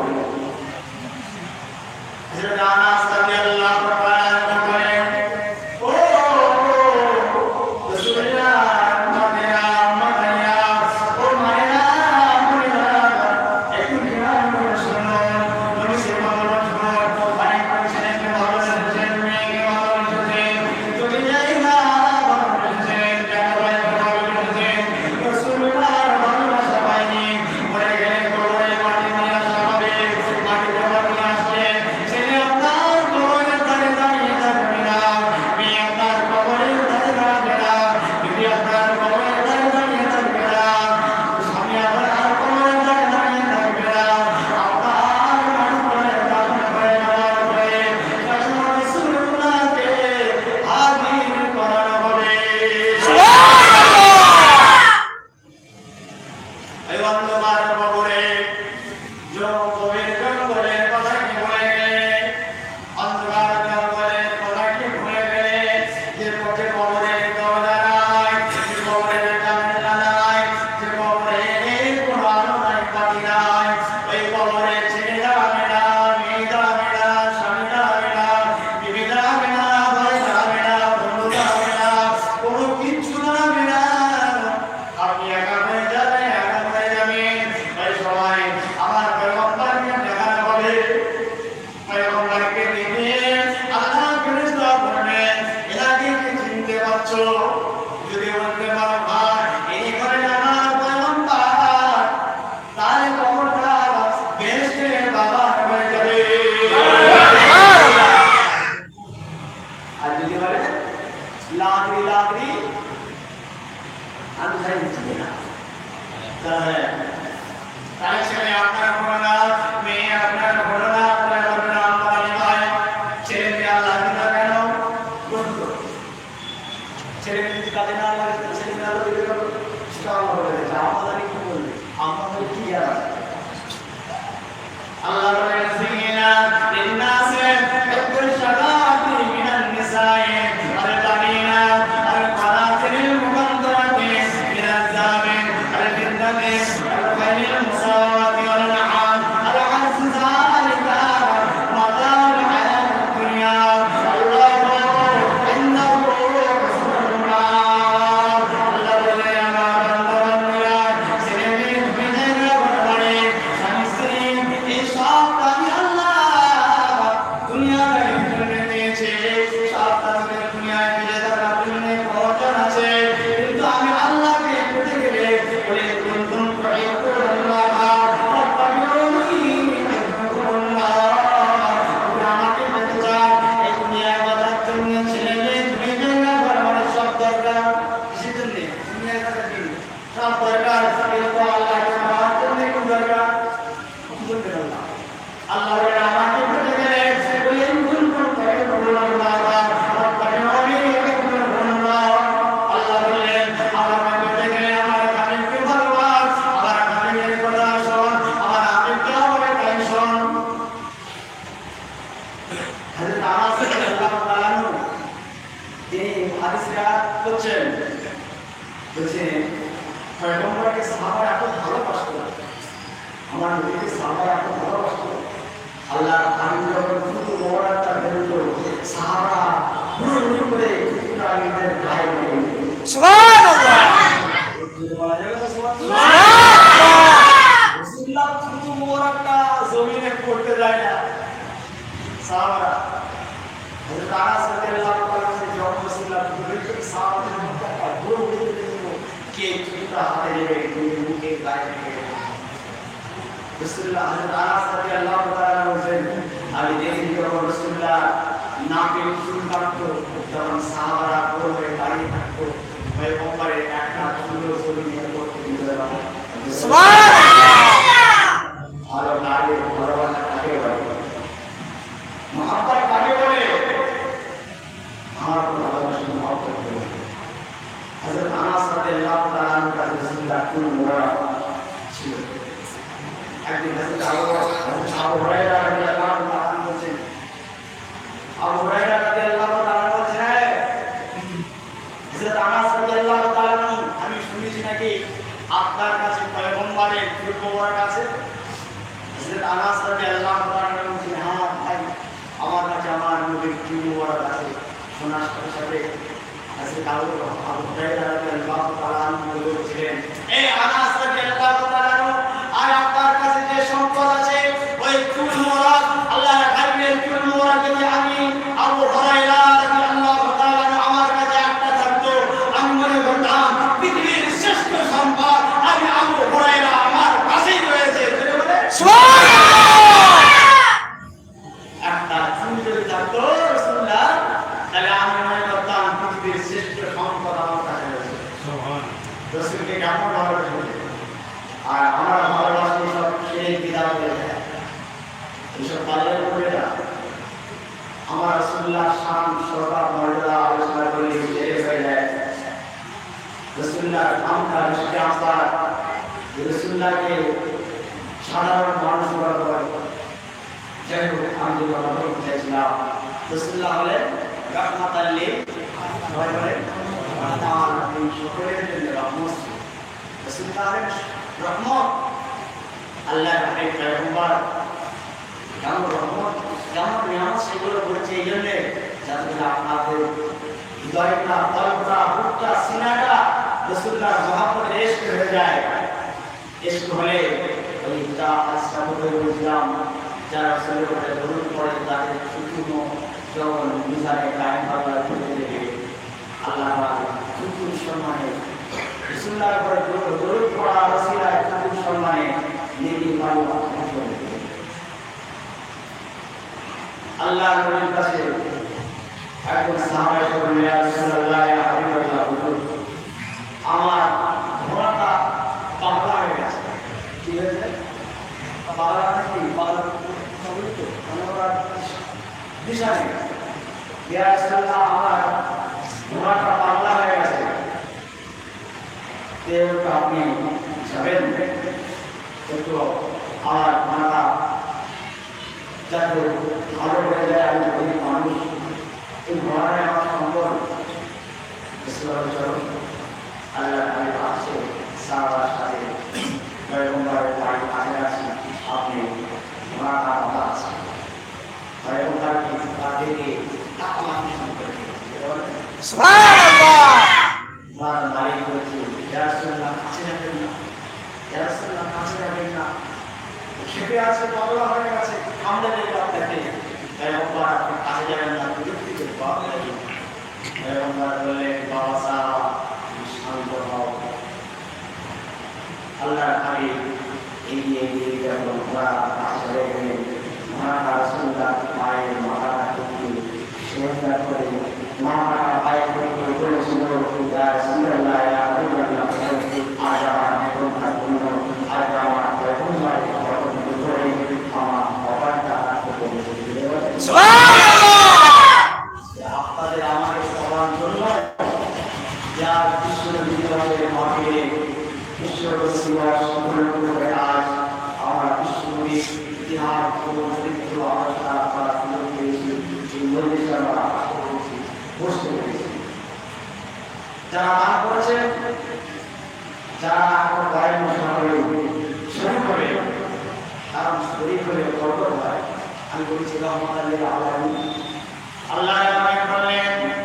S1: হযরত আনাস রাদিয়াল্লাহু তাআলা বলেন, ও রাসূলুল্লাহ, মায়েরা মায়েরা, ও মায়েরা মায়েরা, একটু ধ্যান করে শুনো, নবী সাল্লাল্লাহু আলাইহি ওয়াসাল্লাম অনেক মানুষকে ভালোবাসেন, মেয়েকে ভালোবাসেন, তুমি যাই না ভালোবাসেন, যারা ভালোবাসেন, রাসূলুল্লাহ ভালোবাসা পায়নি, মরে গেলে কবরে মাটি নিয়ে আসা হবে, মাটি জমা নিয়ে আসবে। ছেলে আপনার কবরের ধারে দাঁড়িয়ে থাকবে না, মেয়ে আপনার কবরের ধারে দাঁড়াবে না, বিবি আপনার কবরের ধারে দাঁড়িয়ে থাকবে না, স্বামী আপনার কবরের ধারে দাঁড়িয়ে থাকবে না। আপনার মানুষের দাফন করে নেওয়ার পরে রাসূলুল্লাহকে হাজির করানো হবে। এই অন্ধকার কবরে জঙ্গলের কথা কি ভুলে গেলে, অন্ধকার জঙ্গলের কথা কি ভুলে গেলে, যে পথে কবরের দরজা নাই, যে কবরের জানালা নাই, যে কবরে কোনো আলো নাই, বাতি নাই, ওই কবরে ছেলে যাবে না, মেয়ে যাবে না, স্বামী যাবে না, বিবি যাবে না, ভাই যাবে না, বন্ধু যাবে না, কোনো কিচ্ছু যাবে না। আপনি একা হয়ে যাবেন, একা হয়ে যাবেন। তাই সবাই আমার পয়গম্বরকে দেখানো হবে, পয়গম্বরকে দেখে আল্লাহ ফেরেশতা বলবেন, এনাকে কি চিনতে পারছো? যদি বলতে পারো ভাই ইনি করেন আমার পয়গম্বর, তাহলে কবরটা বেহেশতের বাগান হয়ে যাবে। আর যদি বলে লাকড়ি লাকড়ি, আমি তাই চিনি না, তাহলে ছেলে আপনার হলো না, মেয়ে আপনার হলো না, আপনার হলো না, আমার ভাই ছেলে মেয়ে আল্লাহ দিতে কেন? ছেলে মেয়ে যদি কাজে না লাগে, ছেলে মেয়ে আল্লাহ দিতে কেন? সেটা আল্লাহ বলে দিয়েছে। আমাদের কি বলবে? আমাদের কি আর আল্লাহ বলেন, সিনা লিন্নাসি হিব্বুশ শাবাবি মিনান নিসাই আল বানিনা আল কানাতিল মুকাদ্দারাতি মিনাজ জামি আল ফিদ্দাতি আল খাইল মুসাওয়াতি ওয়াল আনআম আল হারস আল্লাহ আমাকে বলে গেলেন বলেন ভুল করতে বললাম না আল্লাহ বললেন আমার বলে গেলেন আমার কাছে ভালোবাস আমার কাছে কথা শোন আমার আবেগটা হবে তাই শোন হযরত আনাস রাদিয়াল্লাহু তাআলা তিনি হাদিসটা বলছেন পয়গম্বরকে সাহাবারা এত ভালোবাসতো আমার নবীকে সাহাবারা এত ভালোবাসতো আল্লাহর হাবিব যখন দ্রুত মোবারকটা বেরোতো সাহাবারা হুড় করে ইসরাঈলদের গায়ে পড়ে সুবহানাল্লাহ সুবহানাল্লাহ রাসূলুল্লাহ দ্রুত মোবারকটা জমিনে পড়তে যায় না সাহাবারা হযরত আনাস রাদিয়াল্লাহু তাআলা से जब রাসূলুল্লাহ দ্রুত সাহাবাদের মধ্যে হুড় के चूता हाथे लेके मुंह के गाय के रसूलुल्लाह हज़रत अनास रज़ियल्लाहु ताआला से अभी देखिए जब रसूलुल्लाह नाके चूल काटतो तब साहाबारा कोरे गाड़ी काटतो पैगंबर एक ना चूलो चूली निয়ে করতে দিতে পারে সুবহানাল্লাহ আর নারী ভগবান কাকে বলে মহব্বত কাকে বলে আমার ভালোবাসা মহব্বত বলে हज़रत अनास রাদিয়াল্লাহু তাআলা का रसूलुल्लाह कुल मुबारक ছিল একদিন হযরত আবু হুরায়রা রাদিয়াল্লাহু তাআলা বলেন আবু হুরায়রা রাদিয়াল্লাহু তাআলা বলেন হযরত আনাস রাদিয়াল্লাহু তাআলা আমি শুনেছি নাকি আপনার কাছে পয়গম্বরের কুল মুবারক আছে হযরত আনাস রাদিয়াল্লাহু তাআলা বলেন হ্যাঁ ভাই আমার কাছে আমার নবীর কুল মুবারক আছে শোনার সাথে हज़रत अबू हुरैरा রাদিয়াল্লাহু তাআলা বলেছিলেন এই আনাস রাদিয়াল্লাহু তাআলা আর আপনার কাছে যে সম্পদ আছে ওই কুল মুবারক আল্লাহর হাবিবের কুল মুবারক যদি আমি আবু হুরায়রা রাদিয়াল্লাহু তাআলা আমার কাছে একটা থাকতো আমি মনে করতাম পৃথিবীর শ্রেষ্ঠ সম্পদ আমি আবু হুরায়রা আমার কাছেই রয়েছে সুবহানাল্লাহ একটা চুল যদি থাকতো রাসূলুল্লাহ তাহলে আমি মনে করতাম পৃথিবীর শ্রেষ্ঠ সম্পদ আমার কাছে রয়েছে সুবহানাল্লাহ রাসূলকে কেমন ভালোবাসি আর আমার ভালোবাসা সব সেই বিদায় হয়ে যায় এইসব পালন করে না আমার রাসূলুল্লাহ শান শরফ মর্যাদা আলোচনা করে শেষ হয়ে যায় রাসূলুল্লাহ নামটা বেশি আসা রাসূলুল্লাহকে সাধারণ মানুষ বলা হয় যাই হোক আমি যে কথা বলতে চাইছিলাম রাসূলুল্লাহ হলেন রাহমাতাল লিল আলামিন আমার এই সকলের জন্য রহমত রাসূলুল্লাহ রহমত আল্লাহর হাবিব পয়গম্বর কেমন রহমত কেমন নিয়ামত সেগুলো বলছে এই জন্য যাতে আপনাদের হৃদয়টা কলবটা বুকটা সিনাটা রাসূলুল্লাহর মহব্বতে ইশক হয়ে যায় ইশক হলে ওই যা আসসালামু বলছিলাম যারা রাসূলের উপরে দরুদ পড়ে তাদের শুকনো যখন মিজানে কায়েম আল্লাহ করে দেবে আল্লাহ শুকর সম্মানে রাসূলুল্লাহর উপরে দরুদ পড়া ওসিলায় শুকর সম্মানে নেকি পাওয়া আল্লাহর নবীর কাছে একজন সাহাবায়ে বললেন ইয়া রাসূলুল্লাহ ইয়া হাবিবাল্লাহ আমার ঘোড়াটা পাগলা হয়ে গেছে কি হয়েছে পাগলা নাকি পাগলা সবই তো আমরা দিশা নেই ইয়া রাসূলুল্লাহ আমার ঘোড়াটা পাগলা হয়ে গেছে তেও আপনি যাবেন কিন্তু আমার ঘোড়াটা যাতে ভালো হয়ে যায় আমি গরিব মানুষ এই ঘোড়ায় আমার সম্পদ আল্লাহ হাবিব আছে সাহাবার সাথে পয়গম্বরের বাড়ির কাছে আছি আপনি ঘোড়াটা বাঁধা আছে পয়গম্বরকে তাদেরকে তাকমানি সম্পর্কে সুবহানাল্লাহ ঘোড়ার মালিক বলছে ইয়া রাসূলুল্লাহ কাছে যাবেন না ইয়া রাসূলুল্লাহ কাছে যাবেন না খেপে আছে পাগলা হয়ে গেছে আমরা যে আপনাকে পয়গম্বর আপনি কাছে যাবেন না যুক্তি করে পাওয়া যায় পয়গম্বর বললেন বাবা সাহেব শান্ত হও আল্লাহর হাবিব এগিয়ে এগিয়ে যখন ঘোড়া কাছে গেলেন ঘোড়াটা রাসূলুল্লাহ পায়ের মাথাটা ঠুকে সেজদা করে মাথাটা পায়ে ঠুকে একটু আলোচনা করার সুযোগ পেয়েছি, এই মজলিসে আমরা বসতে পেরেছি। যারা দান করেছেন, যারা আমার গায়ে মশলা করে শুরু করে, কারণ শরীর করে গর্ব হয়। আমি বলেছি রহমত আল্লাহ বললেন কিন্তু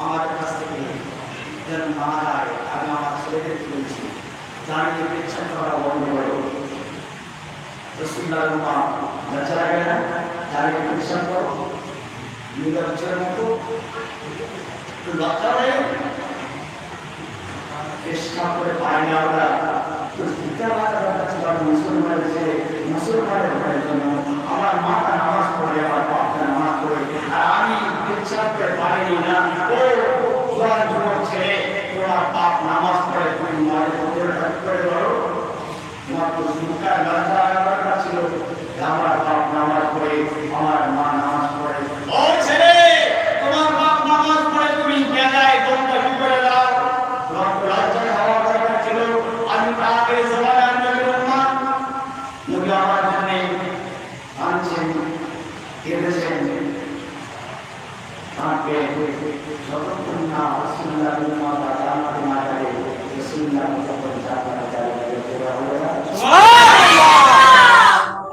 S1: আমাদের কাছ থেকে যেন না যায়। আমি আমার ছেলেদেরকে বলছি, জানিয়ে পেছন করা বন্ধ করো। রসুল্লাহ বেচারা গেল, জানিয়ে পেছন করো। নির্বাচনের মতো লজ্জা নেই, চেষ্টা করে পাই না ওরা। মুসলমানের জন্য আমার মাতা নামাজ পড়ে, আমার বাপটা নামাজ পড়ে, আর আমি চেষ্টা করে পারিনি না। ছেলে তোমার বাপ নামাজ পড়ে, তুমি মায়ের করে ধরো। তোমার তো দুঃখের লজ্জা ছিল, আমার বাপ নামাজ পড়ে, আমার মা নামাজ পড়ে। ও ছেলে, তোমার বাপ নামাজ পড়ে, তুমি বেলায় তোমরা কি করে দাও? লজ্জা হওয়ার দরকার ছিল। আমি তাকে জবানে আনবেন না, নবী আমার জন্য আনছেন, কেঁদেছেন। তাকে যতক্ষণ না রসুল্লাহ জানাতে না যাবে, রসুল্লাহ যখন জানাতে যাবে হবে না।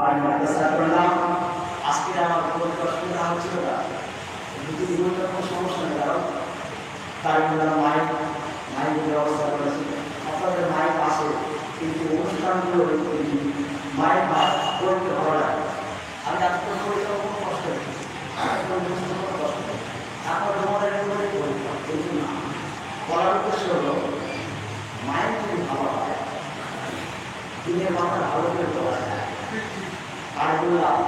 S1: আর মাদ্রাসা করলাম, আজকে আমার কোনো অসুবিধা হচ্ছিল না, দুটি জীবনের কোনো সমস্যা নেই। কারণ তাই বললাম মাইকের ব্যবস্থা করেছি। আপনাদের মাইক আছে, কিন্তু অনুষ্ঠানগুলো মাইক করতে ভালো লাগে। আমি আজকে করে কোনো কষ্ট নেই, তারপর তোমাদের বলার উদ্দেশ্য হলো, মায়ের যদি ভালো হয়, দিনের মাথার ভালো করে তোলা যায়। আর বললাম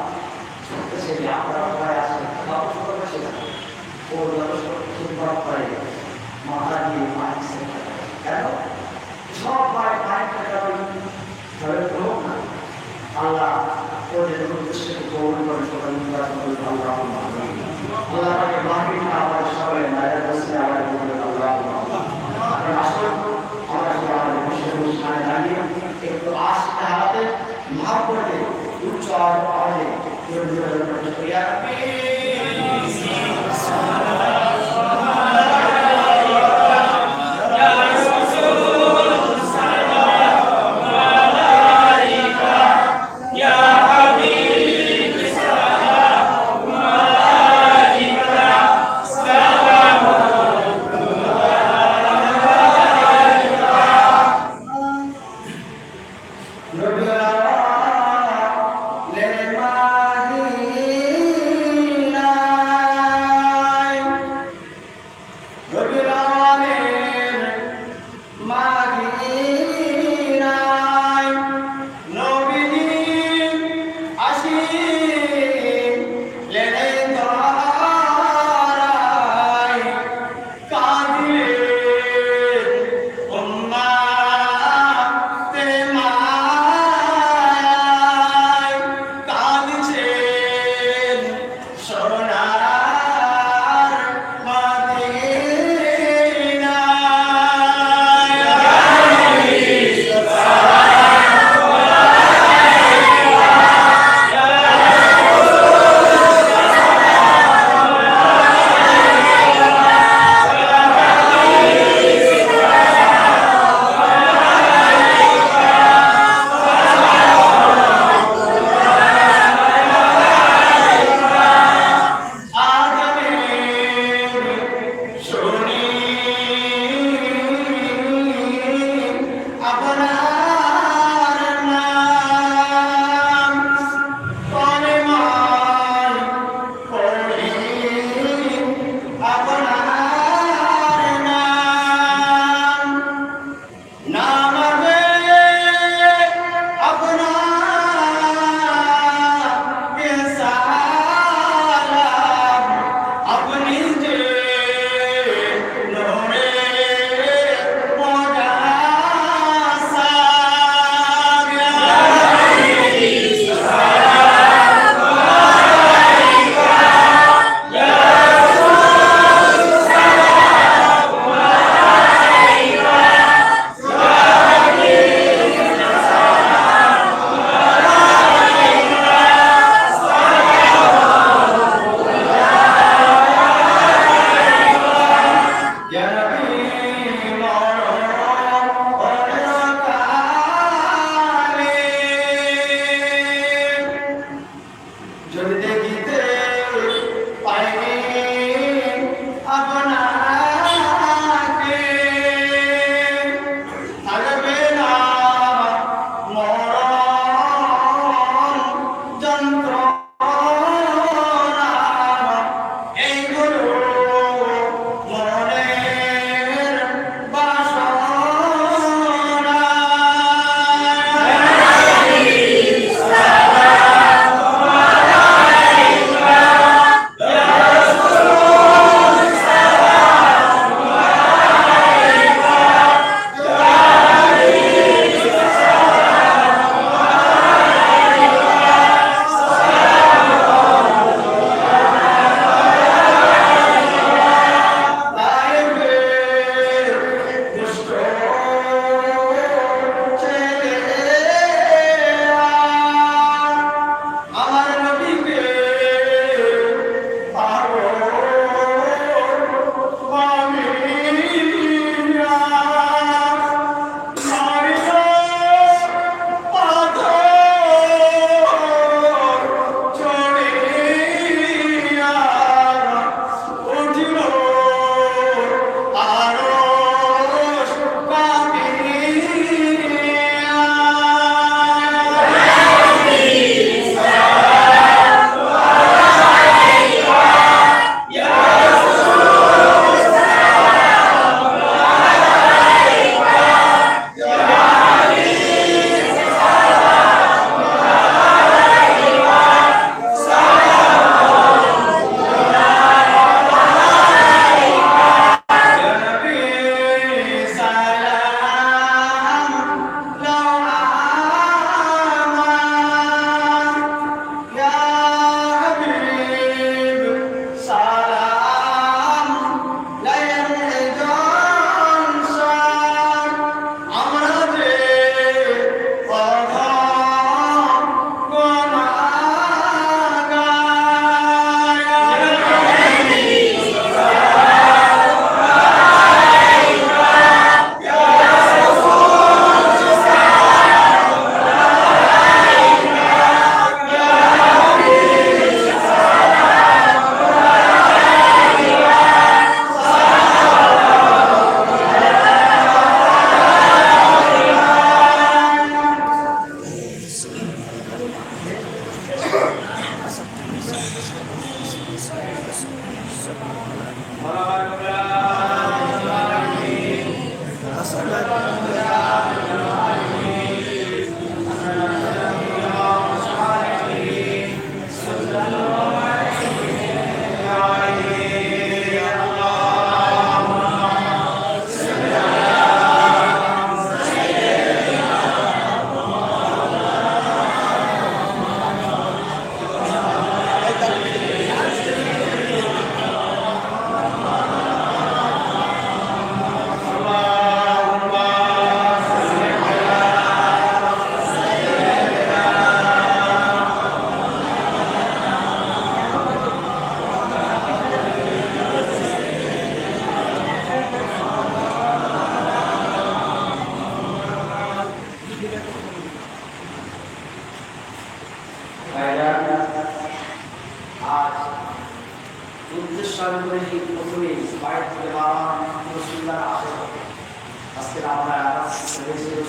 S1: ছোট্ট ছেলে, আপনারা ভয় আছে, বাবু ছোট ছেলে, ও যত সুন্দর করে মাথা দিয়ে মাইক কেন সব মাইক হোক না। আল্লাহ ওদের উদ্দেশ্যকে গ্রহণ করে সবাই আল্লাহ আল্লাহকে মাহফিল আমাদের সবাই মায়ের কাছে আমাদের বলবেন আল্লাহ। আসুন আমরা আমাদের অনুষ্ঠানে দাঁড়িয়ে একটু আস্থা হাতে মহাপড়ে উচ্চ আওয়াজে আপনার নাম কলেমায় পড়ি আপনার নাম নামে আপনাকে সালাম আপনি যে নূরে মুজাসসাম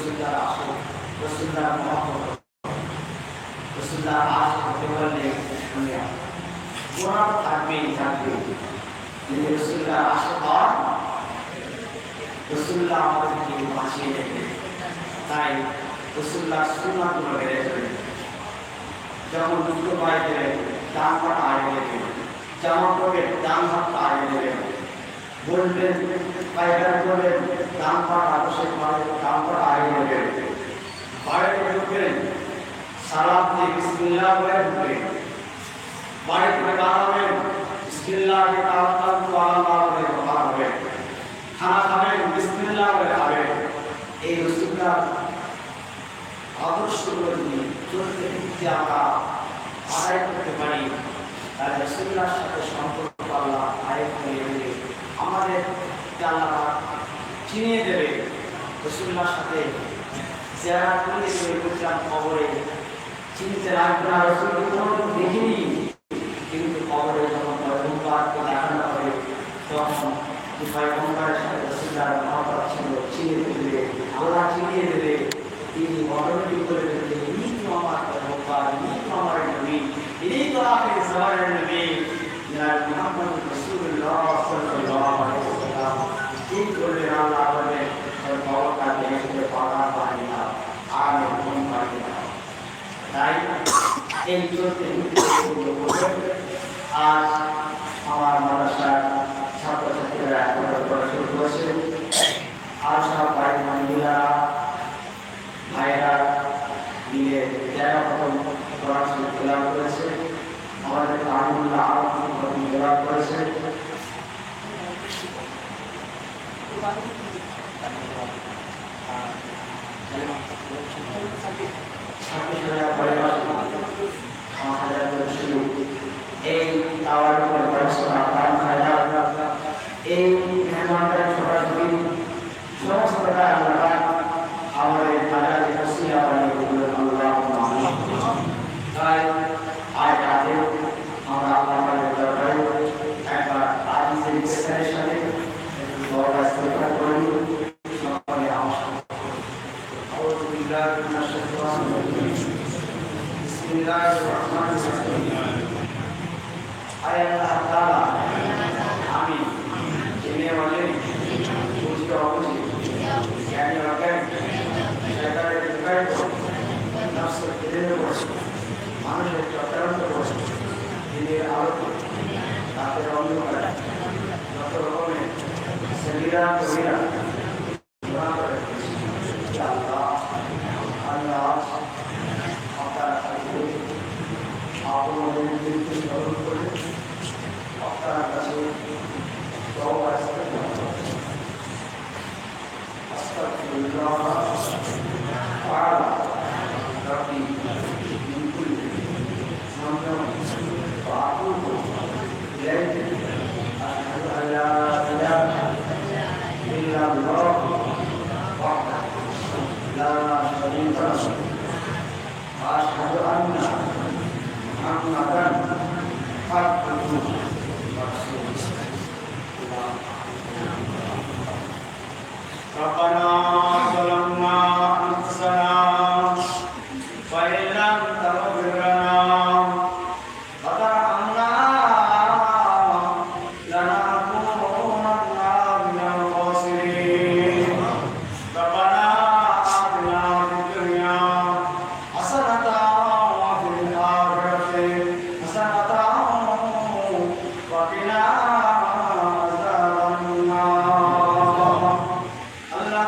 S1: রসুল্লাহর আসল, রসুল্লাহর মহব্বত, রসুল্লাহর আশিক হতে পারলে দুনিয়া কোরআন থাকবেই থাকবে। যদি রসুল্লাহর আশিক হন, রসুল্লাহ আমাদেরকে বাঁচিয়ে দেবে। তাই রসুল্লাহর সুন্নাহগুলো বেড়ে যাবে। যখন দুটো পায়ে দেবে, ডান পাটা আগে দেবে, জামা পড়বে ডান হাতটা আগে দেবে, বলবেন পায়খানা করবেন ডান পাটা আবশ্যক পাবে, ডান পাটা আগে দেবে, বাড়িতে ঢুকবেন সালাম দিয়ে বিসমিল্লাহ বলে ঢুকবেন, বাড়িতে দাঁড়াবেন বিসমিল্লাহ আল্লাহ বলে দাঁড়াবেন, খানা খাবেন বিসমিল্লাহ বলে খাবেন। এই রসুল্লাহ আদর্শগুলো যদি চলতে ফিরতে আমরা আদায় করতে পারি, তাহলে রসুল্লাহর সাথে সম্পর্ক আল্লাহ আয় করে দেবে, আমাদের আল্লাহ চিনিয়ে দেবে। রসুল্লাহর সাথে যারা করে দেবে বুঝলাম খবরে চিনতে লাগবে না, রসুল কোনোদিন দেখিনি, কিন্তু খবরে যখন পয়গম্বরকে দেখানো হবে তখন পয়গম্বরের সাথে রসুল্লাহর মহব্বত ছিল, চিনিয়ে দেবে, আল্লাহ চিনিয়ে দেবে। তিনি অটোমেটিক করে দেবে, ইনি তো আমার পয়গম্বর, ইনি তো আমার নবী, ইনি তো আখির জামানের নবী জনাব মুহাম্মদ রাসূলুল্লাহ সাল্লাল্লাহু আলাইহি ওয়াসাল্লাম। ঠিক করলেন আল্লাহ বলেন ওর বাবাটা দেখে পাওয়া পারি না, আমি কোন পারি না। তাই এই চলতে আজ আমার মাদ্রাসার ছাত্রছাত্রীরা পড়াশোনা করেছে, আর সব ভাই মহিলা ভাইরা মিলে যারা প্রথম পড়াশোনা খেলা করেছে, আমাদের আলহামদুলিল্লাহ খেলা করেছে। এই টাওয়ার উপর পড়াশোনা এই মেহমানদের ছোটাছুটি সমস্তটা আমরা আমাদের বাজারে বসিয়া বানিয়ে তাই আজ রাতে আমরা আপনাদের দরবারে একবার আজিজের বিস্তারের সাথে দরবার ইস্তেগফার করি। সকলে আউযু বিল্লাহি মিনাশ শাইতানির রাজিম। বিসমিল্লাহির রহমানির রহিম। আয় আল্লাহ তাআলা আমি জেনে বলেন বুঝতে অবুঝি জ্ঞানী অজ্ঞানী শয়তানের বিকার নফসের বিরুদ্ধে বসে মানুষের চক্রান্ত বসে দিনের আলোকে রাতের অন্ধকারে যত রকমের সেলিরা কবিরা আপনারা আপনাদের বিরুদ্ধে স্মরণ করে আপনার কাছে ربنا ظلمنا أنفسنا وإن لم تغفر لنا وترحمنا لنكونن من الخاسرين. ربنا آتنا في الدنيا حسنة وفي الآخرة حسنة وقنا Allah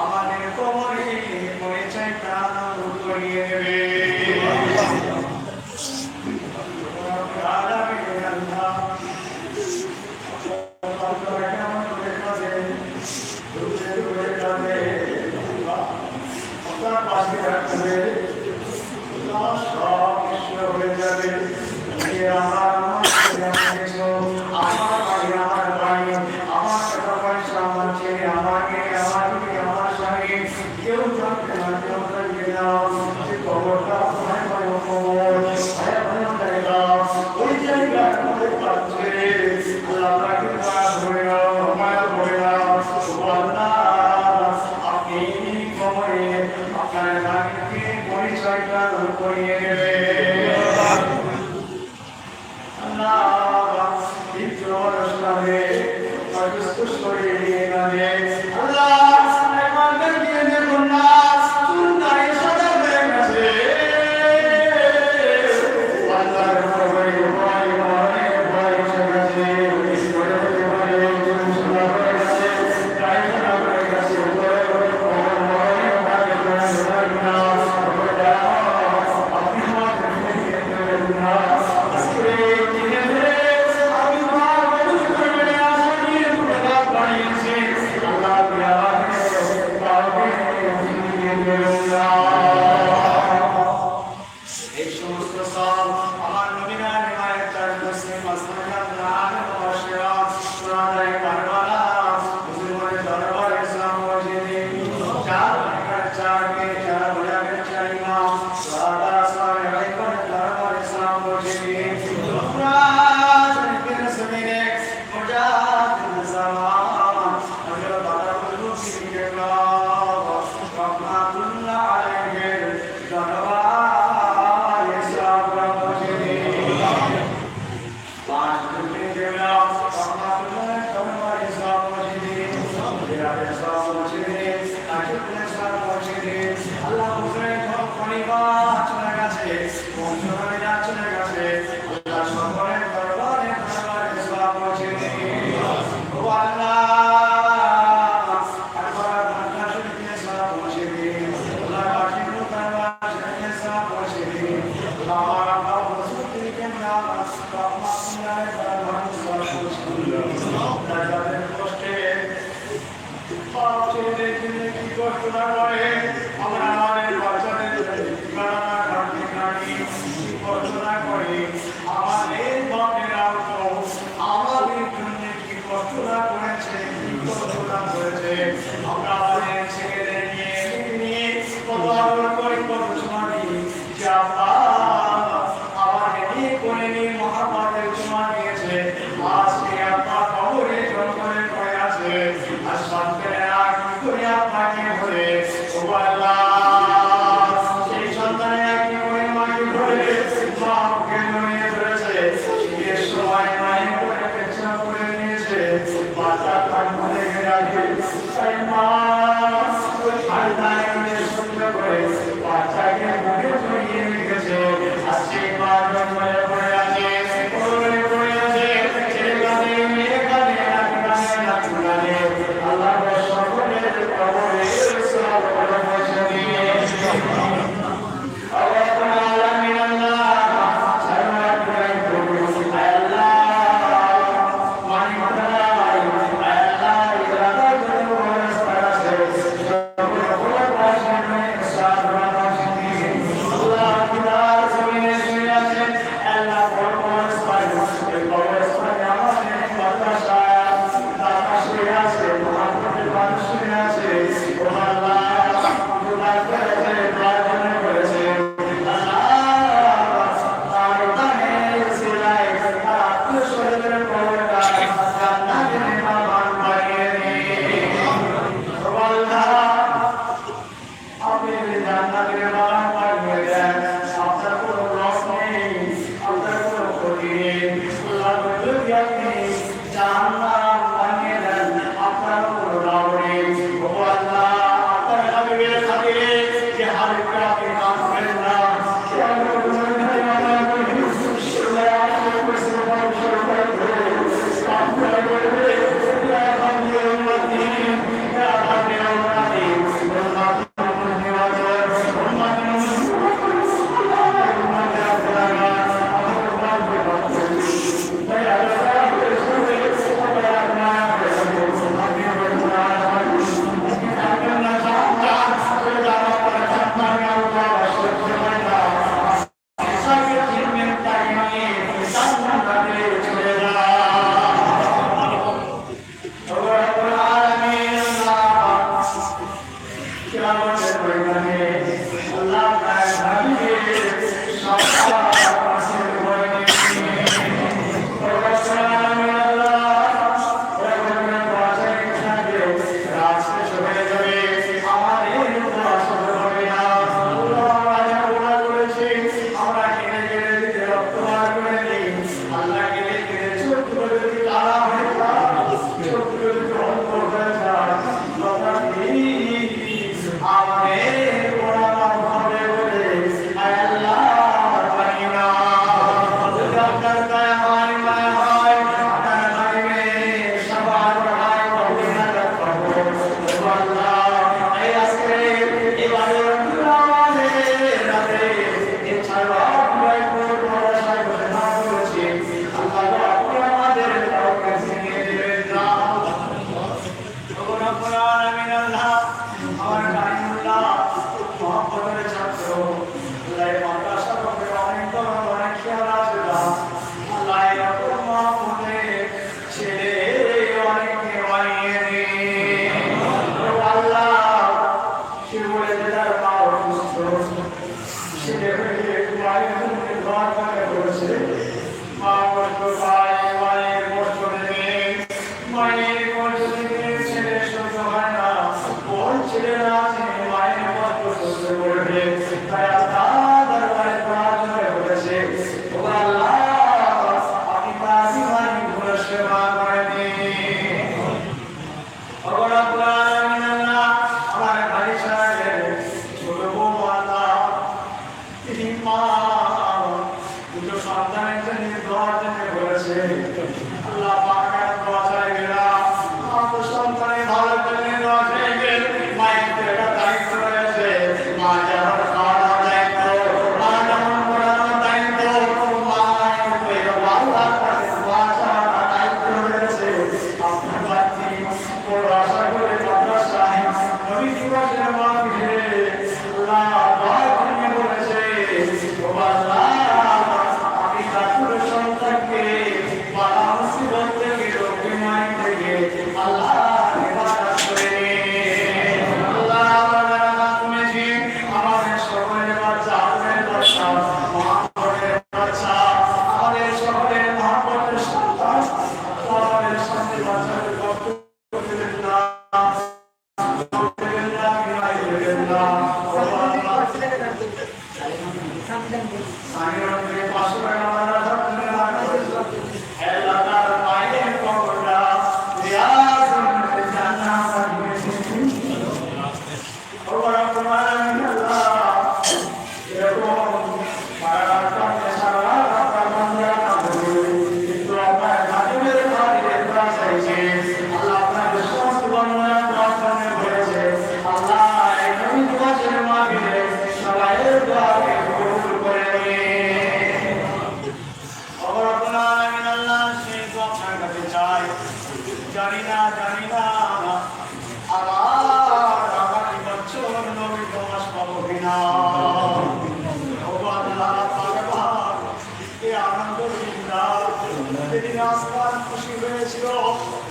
S1: আমাদের কোমরে পরিচয় প্রাণ করিয়ে দেবে।
S2: পাশে রাখবে সব কিছু হয়ে যাবে আমার বাড়ি আমার বাড়ি আমার টাকা পয়সা আমার ছেলে আমার মেয়ে আমার দিকে আমার স্বামী কেউ জানতে না কেউ জানবে না খবরটা ভয় ভয় খবর ভয় ভয় জায়গা ওই জায়গার মধ্যে পাচ্ছে আল্লাহকে মায়া ধরে নাও মায়া ধরে নাও আপনি খবরে আপনার নামকে পরিচয়টা করিয়ে দেবে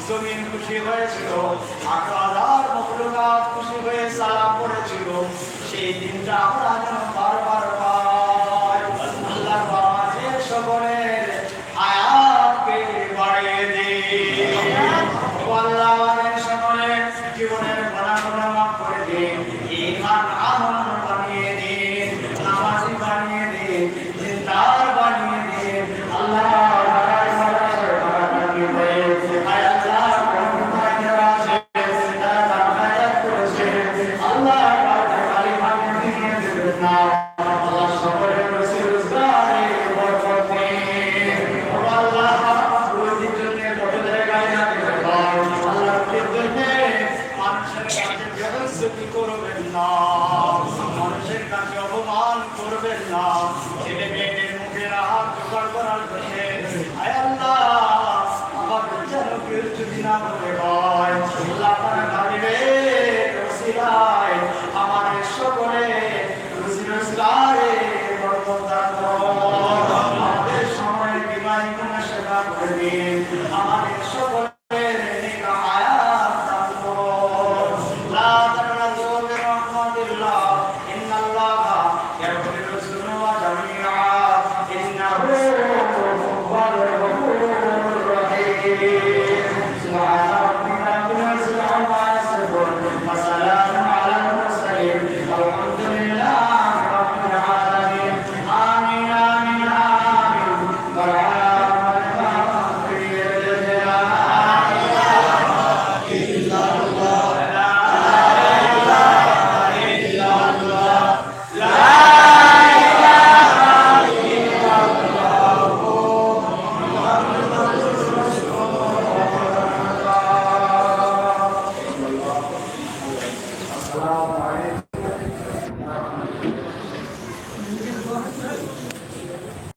S2: জমিন খুশি হয়েছিল, আকাশ মখলুকাত খুশি হয়ে সালাম করেছিল। সেই দিনটা আমরা যেন বারবার পাই। আল্লাহ আমাদের সকলের হায়াতকে বাড়িয়ে দিন। আল্লাহ আমাদের সকলের জীবনের গুনাহ মাফ করে দিন, ঈমান আমল বানিয়ে দিন, নামাজি বানিয়ে দিন, জিন্দার বানিয়ে দিন। আল্লাহ মানুষের কাছে অপমান করবেন না, ছেলে মেয়েদের মুখে রাত জোগাড় করার বসে আয় আল্লাহ আমাদের যেন কেউ যদি না করে হয় আল্লাহ তারা ভাবিবে রসিলায় আমাদের সকলে রুজি রোজগারে বরকত দান করুন। আমাদের সময় বিমারি কোন সেবা করে দিন, আমাদের সকলের নেক হায়াত দান করুন। লা তাকনাতু বির রাহমাতিল্লাহ।
S1: Thank you.